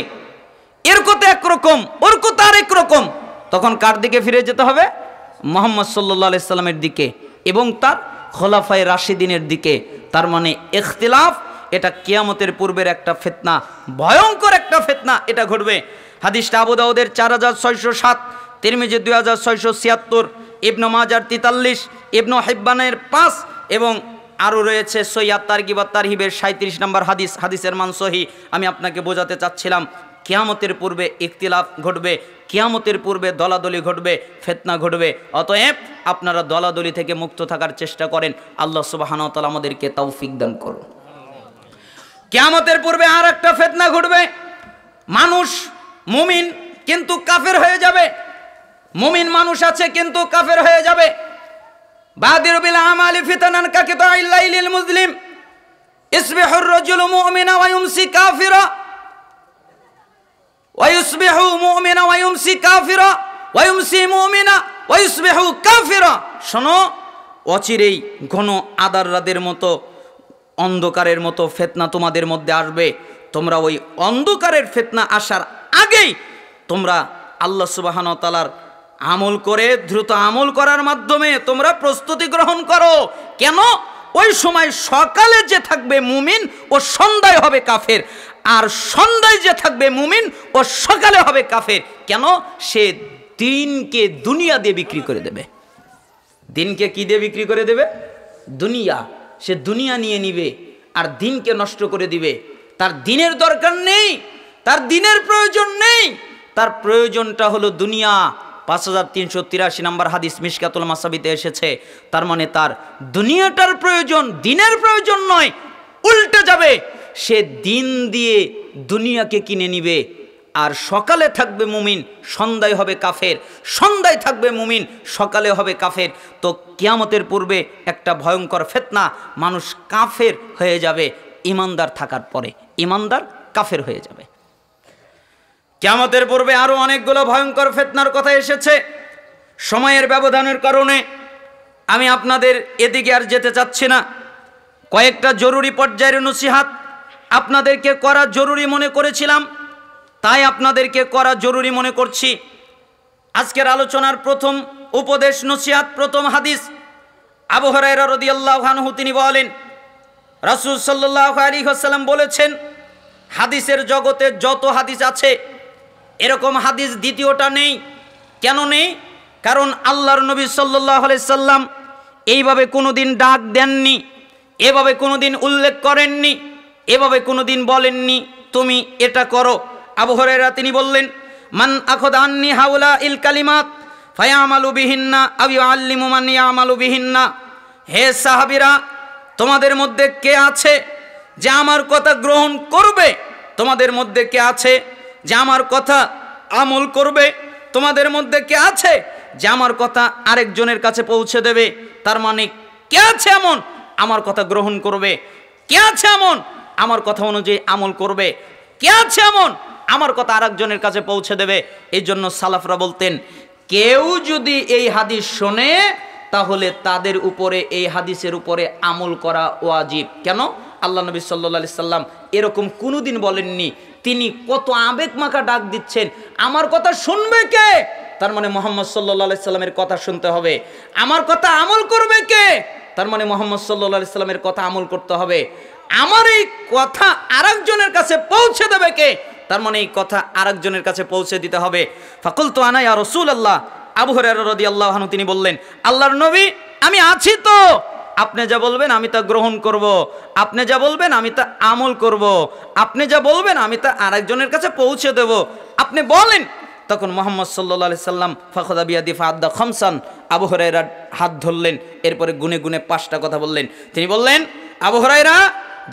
S1: এর কথা একরকম, ওর কথা আরেক রকম, তখন কার দিকে ফিরে যেতে হবে? মুহাম্মদ সাল্লাল্লাহু আলাইহি সাল্লামের দিকে এবং তার খোলাফায়ে রাশিদিনের দিকে। তার মানে ইখতিলাফ এটা কিয়ামতের পূর্বের একটা ফিতনা, ভয়ঙ্কর একটা ফিতনা, এটা ঘটবে। হাদিসটা আবু দাউদের 4607, তিরমিজি 2676, ইবনে মাজার 43, ইবনে হিব্বানের 5 এবং আরও রয়েছে সহিহ তারগিব ওয়াত তারহিবের 37 নম্বর হাদিস। হাদিসের মান সহিহ। আমি আপনাকে বোঝাতে চাচ্ছিলাম কিয়ামতের পূর্বে ইখতিলাফ ঘটবে, কিয়ামতের পূর্বে দলাদলি ঘটবে, ফিতনা ঘটবে। অতএব আপনারা দলাদলি থেকে মুক্ত থাকার চেষ্টা করেন। আল্লাহ সুবহানাহু ওয়া তাআলা আমাদেরকে তৌফিক দান করুন। কিয়ামতের পূর্বে আর একটা ফিতনা ঘটবে, মানুষ মুমিন কিন্তু কাফের হয়ে যাবে, মুমিন মানুষ আছে কিন্তু কাফের হয়ে যাবে। বাদিরু বিল আমালি ফিতানান কাকিতাইল লাইলিল মুসলিম, ইসবিহুর রাজুলু মুমিনা ওয়া ইউমসি কাফিরা, ওয়া ইসবিহু মুমিনা ওয়া ইউমসি কাফিরা, ওয়ায়ুমসি মুমিনা ওয়ায়ুসবিহু কাফিরা। শোনো, অচিরেই ঘন আদার রাতের মতো অন্ধকারের মতো ফিতনা তোমাদের মধ্যে আসবে। তোমরা ওই অন্ধকারের ফিতনা আসার আগেই তোমরা আল্লাহ সুবহানাহু ওয়া তাআলার আমল করে, দ্রুত আমল করার মাধ্যমে তোমরা প্রস্তুতি গ্রহণ করো। কেন? ওই সময় সকালে যে থাকবে মুমিন ও সন্ধ্যায় হবে কাফের, আর সন্ধ্যায় যে থাকবে মুমিন ও সকালে হবে কাফের। কেন? সে দিনকে দুনিয়া দিয়ে বিক্রি করে দেবে। দিনকে কি দিয়ে বিক্রি করে দেবে? দুনিয়া। সে দুনিয়া নিয়ে নিবে আর দিনকে নষ্ট করে দিবে। তার দিনের দরকার নেই, তার দিনের প্রয়োজন নেই, তার প্রয়োজনটা হলো দুনিয়া। 5383 নম্বর হাদিস মিশকাতুল মাসাবিতে এসেছে। তার মানে তার দুনিয়াটার প্রয়োজন, দিনের প্রয়োজন নয়। উল্টে যাবে, সে দিন দিয়ে দুনিয়াকে কিনে নিবে। আর সকালে থাকবে মুমিন, সন্ধ্যায় হবে কাফের, সন্ধ্যায় থাকবে মুমিন, সকালে হবে কাফের। তো কিয়ামতের পূর্বে একটা ভয়ঙ্কর ফিতনা, মানুষ কাফের হয়ে যাবে ইমানদার থাকার পরে, ইমানদার কাফের হয়ে যাবে। কিয়ামতের পূর্বে আরো অনেকগুলো ভয়ঙ্কর ফিতনার কথা এসেছে। সময়ের ব্যবধানের কারণে আমি আপনাদের এদিকে আর যেতে চাচ্ছি না। কয়েকটা জরুরি পর্যায়ের নসিহাত আপনাদেরকে করা জরুরি মনে করেছিলাম, তাই আপনাদেরকে করা জরুরি মনে করছি। আজকের আলোচনার প্রথম উপদেশ নসিহাত, প্রথম হাদিস। আবু হুরায়রা রাদিয়াল্লাহু আনহু তিনি বলেন, রাসূল সাল্লাল্লাহু আলাইহি ওয়াসাল্লাম বলেছেন, হাদিসের জগতে যত হাদিস আছে এরকম হাদিস দ্বিতীয়টা নেই। কেন নেই? কারণ আল্লাহর নবী সাল্লাল্লাহু আলাইহি সাল্লাম এইভাবে কোনোদিন ডাক দেননি, এভাবে কোনোদিন উল্লেখ করেননি, এভাবে কোনোদিন বলেননি তুমি এটা করো। আবু হুরায়রা তিনি বললেন, মান আখাযা আন্নি হাউলা ইল কালিমাত ফায়ামালু বিহিন্না আও ইউআল্লিমু মান ইয়ামালু বিহিন্না। হে সাহাবীরা, তোমাদের মধ্যে কে আছে যে আমার কথা গ্রহণ করবে? তোমাদের মধ্যে কে আছে যে আমার কথা আমল করবে? তোমাদের মধ্যে কে আছে যে আমার কথা আরেকজনের কাছে পৌঁছে দেবে? তার মানে কে আছে এমন আমার কথা গ্রহণ করবে? কে আছে এমন আমার কথা অনুযায়ী আমল করবে? কে আছে এমন আমার কথা আরেকজনের কাছে পৌঁছে দেবে? এই জন্য সালাফরা বলতেন, কেউ যদি এই হাদিস শোনে তাহলে তাদের উপরে এই হাদিসের উপরে আমল করা ওয়াজিব। কেন? আল্লাহ নবী সাল্লাল্লাহু আলাইহি সাল্লাম এরকম কোনোদিন বলেননি। তিনি কত আবেগ মাখা ডাক দিচ্ছেন, আমার কথা শুনবে কে? তার মানে মুহাম্মদ সাল্লাল্লাহু আলাইহি সাল্লামের কথা শুনতে হবে। আমার কথা আমল করবে কে? তার মানে মুহাম্মদ সাল্লাল্লাহু আলাইহি সাল্লামের কথা আমল করতে হবে। আমার এই কথা আরেকজনের কাছে পৌঁছে দেবে কে? তার মানে এই কথা আরেকজনের কাছে পৌঁছে দিতে হবে। ফাকুলতু আনা ইয়া রাসূলুল্লাহ। আবু হুরায়রা রাদিয়াল্লাহু আনহু তিনি বললেন, আল্লাহর নবী, আমি আছি তো, আপনি যা বলবেন আমি তা গ্রহণ করব, আপনি যা বলবেন আমি তা আমল করব, আপনি যা বলবেন আমি তা আরেকজনের কাছে পৌঁছে দেব, আপনি বলেন। তখন মুহাম্মদ সাল্লাল্লাহু আলাইহি সাল্লাম ফাখাযা বিয়াদি ফাআদ্দা খামসান, আবু হুরায়রার হাত ধরলেন, এরপরে গুনে গুনে 5টা কথা বললেন। তিনি বললেন, আবু হুরায়রা,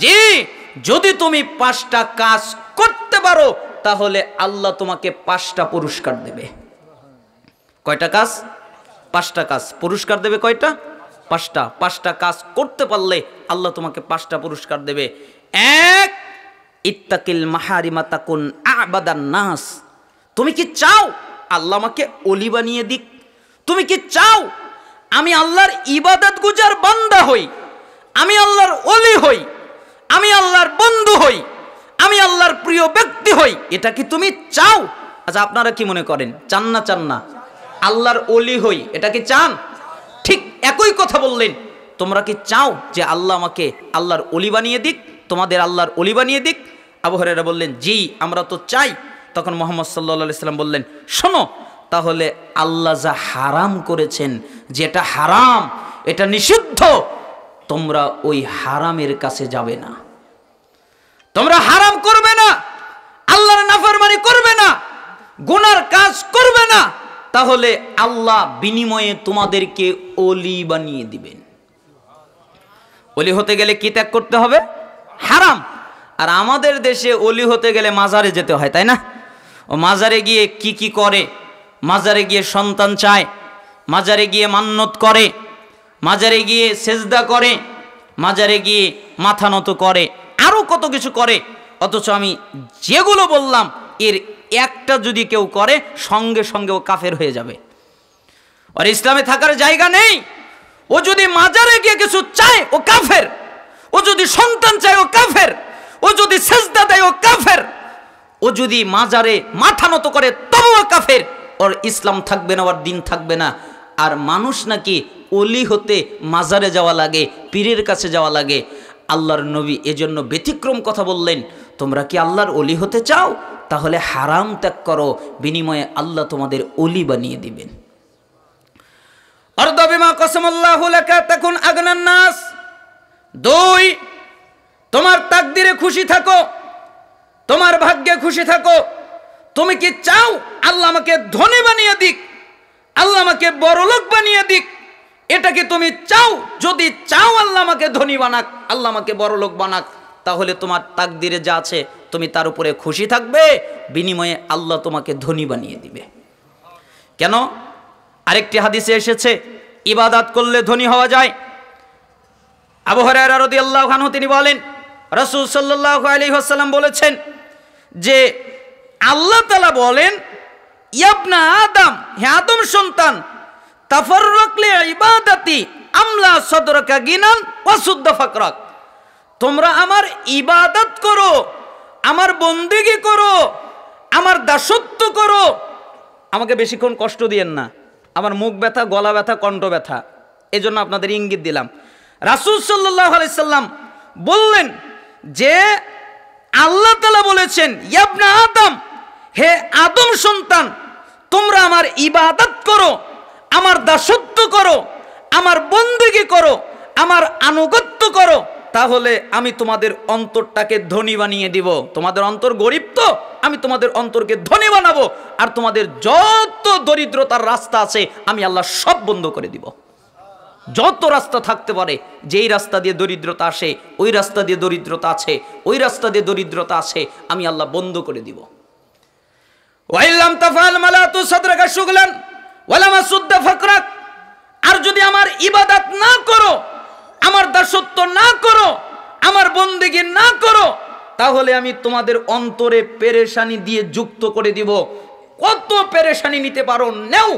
S1: জি, যদি তুমি 5টা কাজ করতে পারো তাহলে আল্লাহ তোমাকে 5টা পুরস্কার দেবে। কয়টা কাজ? 5টা কাজ। পুরস্কার দেবে কয়টা? 5টা। 5টা কাজ করতে পারলে আল্লাহ তোমাকে 5টা পুরস্কার দেবে। 1, ইত্তাকিল মাহারিমা তাকুন আবাদান নাস। তুমি কি চাও আল্লাহ আমাকে ওলি বানিয়ে দিক? তুমি কি চাও আমি আল্লাহর ইবাদত গুজার বান্দা হই, আমি আল্লাহর ওলি হই, আমি আল্লাহর বন্ধু হই, আমি আল্লাহর প্রিয় ব্যক্তি হই? এটা কি তুমি চাও? আচ্ছা, আপনারা কি মনে করেন, চান না চান না? আল্লাহর ওলি হই, এটা কি চান? ঠিক একই কথা বললেন, তোমরা কি চাও যে আল্লাহ আমাকে আল্লাহর ওলি বানিয়ে দিক, তোমাদের আল্লাহর ওলি বানিয়ে দিক? আবু হুরায়রা বললেন, জি, আমরা তো চাই। তখন মুহাম্মদ সাল্লাল্লাহু আলাইহি সাল্লাম বললেন, শোনো, তাহলে আল্লাহ যা হারাম করেছেন, যেটা হারাম, এটা নিষিদ্ধ, তোমরা ওই হারামের কাছে যাবে না, তোমরা হারাম করবে না, আল্লাহর নাফরমানি করবে না, গুনার কাজ করবে না, তাহলে আল্লাহ বিনিময়ে তোমাদেরকে ওলি বানিয়ে দিবেন। ওলি হতে গেলে কি ত্যাগ করতে হবে? হারাম। আর আমাদের দেশে ওলি হতে গেলে মাজারে যেতে হয়, তাই না? ও মাজারে গিয়ে কি কি করে? মাজারে গিয়ে সন্তান চায়, মাজারে গিয়ে মান্নত করে, মাজারে গিয়ে সেজদা করে, মাজারে গিয়ে মাথা নত করে, আরও কত কিছু করে। অথচ আমি যেগুলো বললাম এর একটা যদি কেউ করে সঙ্গে সঙ্গে ও কাফের হয়ে যাবে, আর ইসলামে থাকার জায়গা নেই। ও যদি মাজারে গিয়ে কিছু চায় ও কাফের, ও যদি সন্তান চায় ও কাফের, ও যদি সেজদা দেয় ও কাফের, ও যদি মাজারে মাথা নত করে তবুও কাফের। ওর ইসলাম থাকবে না, ওর দিন থাকবে না। আর মানুষ নাকি ওলি হতে মাজারে যাওয়া লাগে, পীরের কাছে যাওয়া লাগে। আল্লাহর নবী এজন্য ব্যতিক্রম কথা বললেন, তোমরা কি আল্লাহর ওলি হতে চাও? তাহলে হারাম ত্যাগ করো, বিনিময়ে আল্লাহ তোমাদের ওলি বানিয়ে দিবেন। আরদা বিমা কসমাল্লাহু লাকা তাকুন আগনান নাস। 2, তোমার তাকদিরে খুশি থাকো, তোমার ভাগ্যে খুশি থাকো। তুমি কি চাও আল্লাহ আমাকে ধনী বানিয়ে দিক, আল্লাহ আমাকে বড়লোক বানিয়ে দিক? এটা কি তুমি চাও? যদি চাও আল্লাহ আমাকে ধনী বানাক, আল্লাহ আমাকে বড়লোক বানাক, তাহলে তোমার তাকদিরে যা আছে তুমি তার উপরে খুশি থাকবে, বিনিময়ে আল্লাহ তোমাকে ধনী বানিয়ে দিবে। কেন? আরেকটি হাদিসে এসেছে ইবাদত করলে ধনী হওয়া যায়। আবু হুরায়রা রাদিয়াল্লাহু আনহু তিনি বলেন, রাসূল সাল্লাল্লাহু আলাইহি ওয়াসাল্লাম বলেছেন যে আল্লাহ তাআলা বলেন, ইবনা আদম, হে আদম সন্তান, তাফাররাক লি ইবাদাতি আমলা সাদরাকা গিনান ওয়া সুদ্দ ফাকরাক। তোমরা আমার ইবাদত করো, আমার বন্দেগী করো, আমার দাসত্ব করো। আমাকে বেশিক্ষণ কষ্ট দিয়েন না, আমার মুখ ব্যথা, গলা ব্যথা, কণ্ঠ ব্যথা, এজন্য আপনাদের ইঙ্গিত দিলাম। রাসূল সাল্লাল্লাহু আলাইহি সাল্লাম বললেন যে আল্লাহ তাআলা বলেছেন, ইবনা আদম, হে আদম সন্তান, তোমরা আমার ইবাদত করো, আমার দাসত্ব করো, আমার বন্দেগী করো, আমার আনুগত্য করো, তাহলে আমি তোমাদের অন্তরটাকে ধনী বানিয়ে দিব। তোমাদের অন্তর গরিব, তো আমি তোমাদের অন্তরকে ধনী বানাবো, আর তোমাদের যত দরিদ্রতার রাস্তা আছে আমি আল্লাহ সব বন্ধ করে দিব। যত রাস্তা থাকতে পারে, যেই রাস্তা দিয়ে দরিদ্রতা আসে, ওই রাস্তা দিয়ে দরিদ্রতা আছে, ওই রাস্তা দিয়ে দরিদ্রতা আসে, আমি আল্লাহ বন্ধ করে দিব। ওয়াইল্লাম তাফআল মালাতু সাদরাকা শুগলান ওয়ালা মাসুদ্দা ফাকরাক। আর যদি আমার ইবাদত না করো, আমার দাসত্ব না করো, আমার বন্দেগী না করো, তাহলে আমি তোমাদের অন্তরে পেরেশানি দিয়ে যুক্ত করে দিব। কত পেরেশানি নিতে পারো নেও,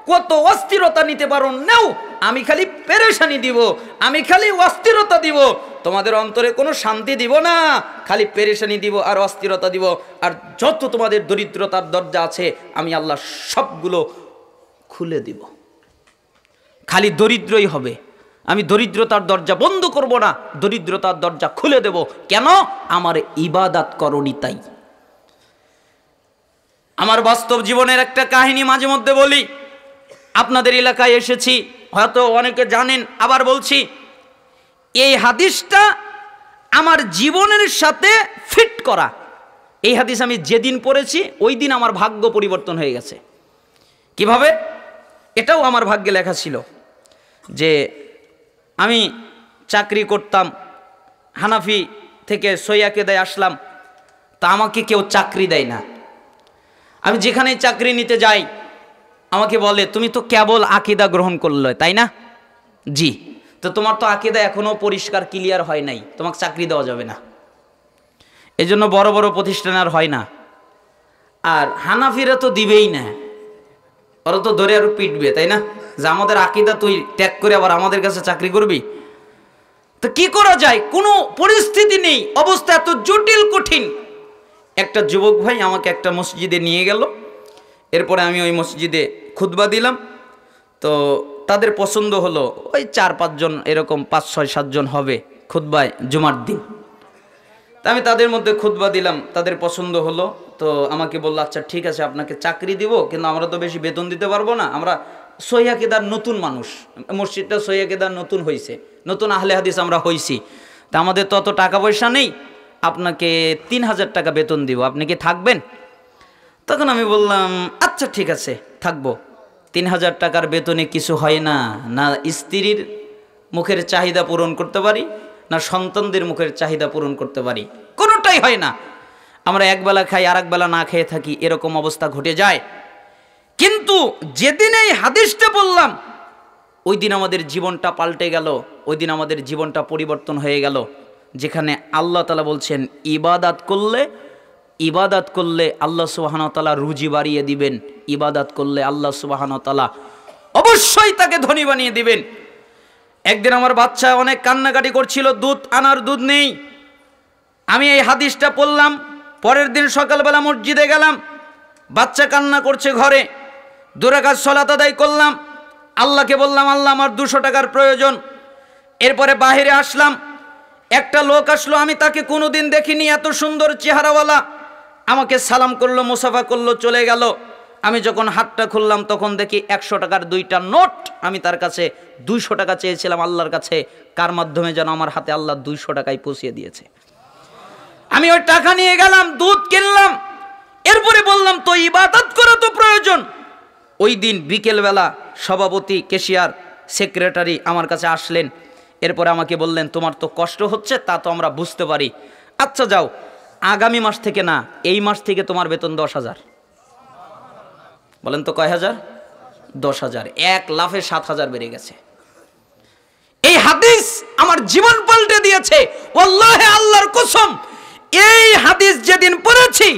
S1: কত অস্থিরতা নিতে পারো নেও, আমি খালি পেরেশানি দিব, আমি খালি অস্থিরতা দিব। তোমাদের অন্তরে কোনো শান্তি দিব না, খালি পেরেশানি দিব আর অস্থিরতা দিব। আর যত তোমাদের দরিদ্রতার দরজা আছে আমি আল্লাহ সবগুলো খুলে দিব। খালি দরিদ্রই হবে, আমি দরিদ্রতার দরজা বন্ধ করব না, দরিদ্রতার দরজা খুলে দেব। কেন? আমার ইবাদত করনি তাই। আমার বাস্তব জীবনের একটা কাহিনী মাঝে মধ্যে বলি। আপনাদের এলাকায় এসেছি, হয়তো অনেকে জানেন, আবার বলছি। এই হাদিসটা আমার জীবনের সাথে ফিট করা। এই হাদিস আমি যেদিন পড়েছি ওই দিন আমার ভাগ্য পরিবর্তন হয়ে গেছে। কিভাবে? এটাও আমার ভাগ্যে লেখা ছিল যে আমি চাকরি করতাম, হানাফি থেকে সৈয়াকেদায় আসলাম, তা আমাকে কেউ চাকরি দেয় না। আমি যেখানেই চাকরি নিতে যাই আমাকে বলে, তুমি তো কেবল আকীদা গ্রহণ করলে, তাই না? জি। তো তোমার তো আকীদা এখনো পরিষ্কার ক্লিয়ার হয় নাই, তোমাকে চাকরি দেওয়া যাবে না। এজন্য বড় বড় প্রতিষ্ঠান আর হয় না। আর হানাফিরা তো দিবেই না, ওরা তো ধরে আরো পিটবে, তাই না? যে আমাদের আকীদা তুই ত্যাগ করে আবার আমাদের কাছে চাকরি করবি। তো কি করা যায়? কোনো পরিস্থিতি নেই, অবস্থা এত জটিল কঠিন। একটা যুবক ভাই আমাকে একটা মসজিদে নিয়ে গেল। এরপরে আমি ওই মসজিদে খুতবা দিলাম। তো তাদের পছন্দ হলো, ওই 4-5 জন, এরকম 5-6-7 জন হবে খুতবায় জুমার দিন। তা আমি তাদের মধ্যে খুতবা দিলাম, তাদের পছন্দ হলো। তো আমাকে বললো, আচ্ছা ঠিক আছে, আপনাকে চাকরি দিব, কিন্তু আমরা তো বেশি বেতন দিতে পারবো না, আমরা সহিয়াকেদার নতুন মানুষ, মসজিদটা সহিয়াকেদার নতুন হয়েছে, নতুন আহলে হাদিস আমরা হইছি, তা আমাদের তো অত টাকা পয়সা নেই, আপনাকে 3000 টাকা বেতন দিব, আপনি কি থাকবেন? তখন আমি বললাম, আচ্ছা ঠিক আছে, থাকবো। 3000 টাকার বেতনে কিছু হয় না, না স্ত্রীর মুখের চাহিদা পূরণ করতে পারি, না সন্তানদের মুখের চাহিদা পূরণ করতে পারি, কোনোটাই হয় না। আমরা একবেলা খাই আর একবেলা না খেয়ে থাকি, এরকম অবস্থা ঘটে যায়। কিন্তু যেদিন এই হাদিসটা বললাম, ওই দিন আমাদের জীবনটা পাল্টে গেল, ওই দিন আমাদের জীবনটা পরিবর্তন হয়ে গেল। যেখানে আল্লাহ তাআলা বলছেন ইবাদত করলে ইবাদত করলে আল্লাহ সুবহানাহু ওয়া তাআলা রুজি বাড়িয়ে দিবেন, ইবাদত করলে আল্লাহ সুবহানাহু ওয়া তাআলা অবশ্যই তাকে ধনী বানিয়ে দিবেন। একদিন আমার বাচ্চা অনেক কান্নাকাটি করছিল, দুধ আনার দুধ নেই। আমি এই হাদিসটা পড়লাম, পরের দিন সকালবেলা মসজিদে গেলাম, বাচ্চা কান্না করছে ঘরে, 2 রাকাত সালাত আদায় করলাম, আল্লাহকে বললাম আল্লাহ আমার 200 টাকার প্রয়োজন। এরপরে বাহিরে আসলাম, একটা লোক আসলো, আমি তাকে কোনোদিন দেখিনি, এত সুন্দর চেহারাওয়ালা, আমাকে সালাম করলো, মুসাফা করলো, চলে গেল। আমি যখন হাতটা খুললাম তখন দেখি 100 টাকার 2টা নোট। আমি তার কাছে 200 টাকা চেয়েছিলাম আল্লাহর কাছে, কার মাধ্যমে যেন আমার হাতে আল্লাহ 200 টাকায় পৌঁছিয়ে দিয়েছে। আমি ওই টাকা নিয়ে গেলাম, দুধ কিনলাম, এরপরে বললাম তো ইবাদত করা তো প্রয়োজন। ওই দিন বিকেলবেলা সভাপতি, ক্যাশিয়ার, সেক্রেটারি আমার কাছে আসলেন, এরপরে আমাকে বললেন তোমার তো কষ্ট হচ্ছে, তা তো আমরা বুঝতে পারি, আচ্ছা যাও, আগামী মাস থেকে না, এই মাস থেকে তোমার বেতন 10,000। বলেন তো কয় হাজার? 10,000। 1 লাফে 7,000 বেড়ে গেছে। এই হাদিস আমার জীবন পাল্টে দিয়েছে, ওয়াল্লাহি আল্লাহর কসম। এই হাদিস যেদিন পড়েছি,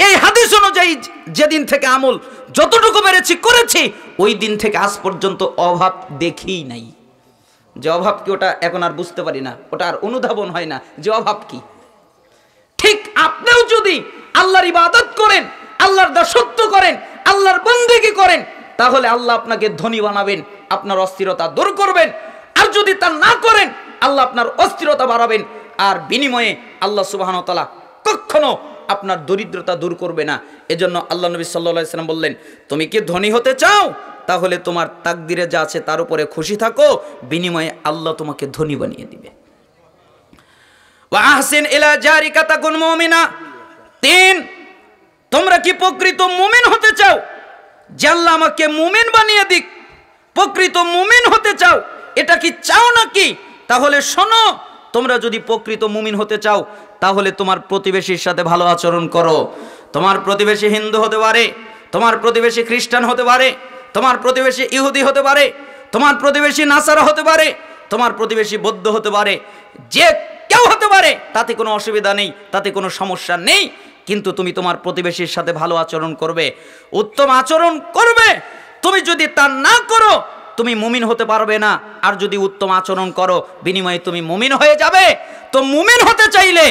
S1: এই হাদিস অনুযায়ী যেদিন থেকে আমল যতটুকু পেরেছি করেছি, ওই দিন থেকে আজ পর্যন্ত অভাব দেখিই নাই। যে অভাব কি ওটা এখন আর বুঝতে পারি না, ওটা আর অনুধাবন হয় না যে অভাব কি। ঠিক আপনিও যদি আল্লাহর ইবাদত করেন, আল্লাহর দাসত্ব করেন, আল্লাহর বন্দেগী করেন, তাহলে আল্লাহ আপনাকে ধনী বানাবেন, আপনার অস্থিরতা দূর করবেন। আর যদি তা না করেন, আল্লাহ আপনার অস্থিরতা বাড়াবেন, আর বিনিময়ে আল্লাহ সুবহানাহু ওয়া তাআলা কখনো আপনার দরিদ্রতা দূর করবে না। এজন্য আল্লাহ নবী সাল্লাল্লাহু আলাইহি ওয়াসাল্লাম বললেন, তুমি কি ধনী হতে চাও? তাহলে তোমার তাকদিরে যা আছে তার উপরে খুশি থাকো, বিনিময়ে আল্লাহ তোমাকে ধনী বানিয়ে দিবে। ওয়া আহসিন ইলা জারিকা তাকুন মুমিনা। 3, তোমরা কি প্রকৃত মুমিন হতে চাও? যে আল্লাহ আমাকে মুমিন বানিয়ে দিক, প্রকৃত মুমিন হতে চাও, এটা কি চাও নাকি? তাহলে শোনো, তোমরা যদি প্রকৃত মুমিন হতে চাও, তাহলে তোমার প্রতিবেশীর সাথে ভালো আচরণ করো। তোমার প্রতিবেশী হিন্দু হতে পারে, তোমার প্রতিবেশী খ্রিস্টান হতে পারে, তোমার প্রতিবেশী ইহুদি হতে পারে, তোমার প্রতিবেশী নাসারা হতে পারে, তোমার প্রতিবেশী বৌদ্ধ হতে পারে, যে কেউ হতে পারে, তাতে কোনো অসুবিধা নেই, তাতে কোনো সমস্যা নেই। কিন্তু তুমি তোমার প্রতিবেশীর সাথে ভালো আচরণ করবে, উত্তম আচরণ করবে। তুমি যদি তা না করো, তুমি মুমিন হতে পারবে না। আর যদি উত্তম আচরণ করো, বিনিময়ে তুমি মুমিন হয়ে যাবে। তো মুমিন হতে চাইলে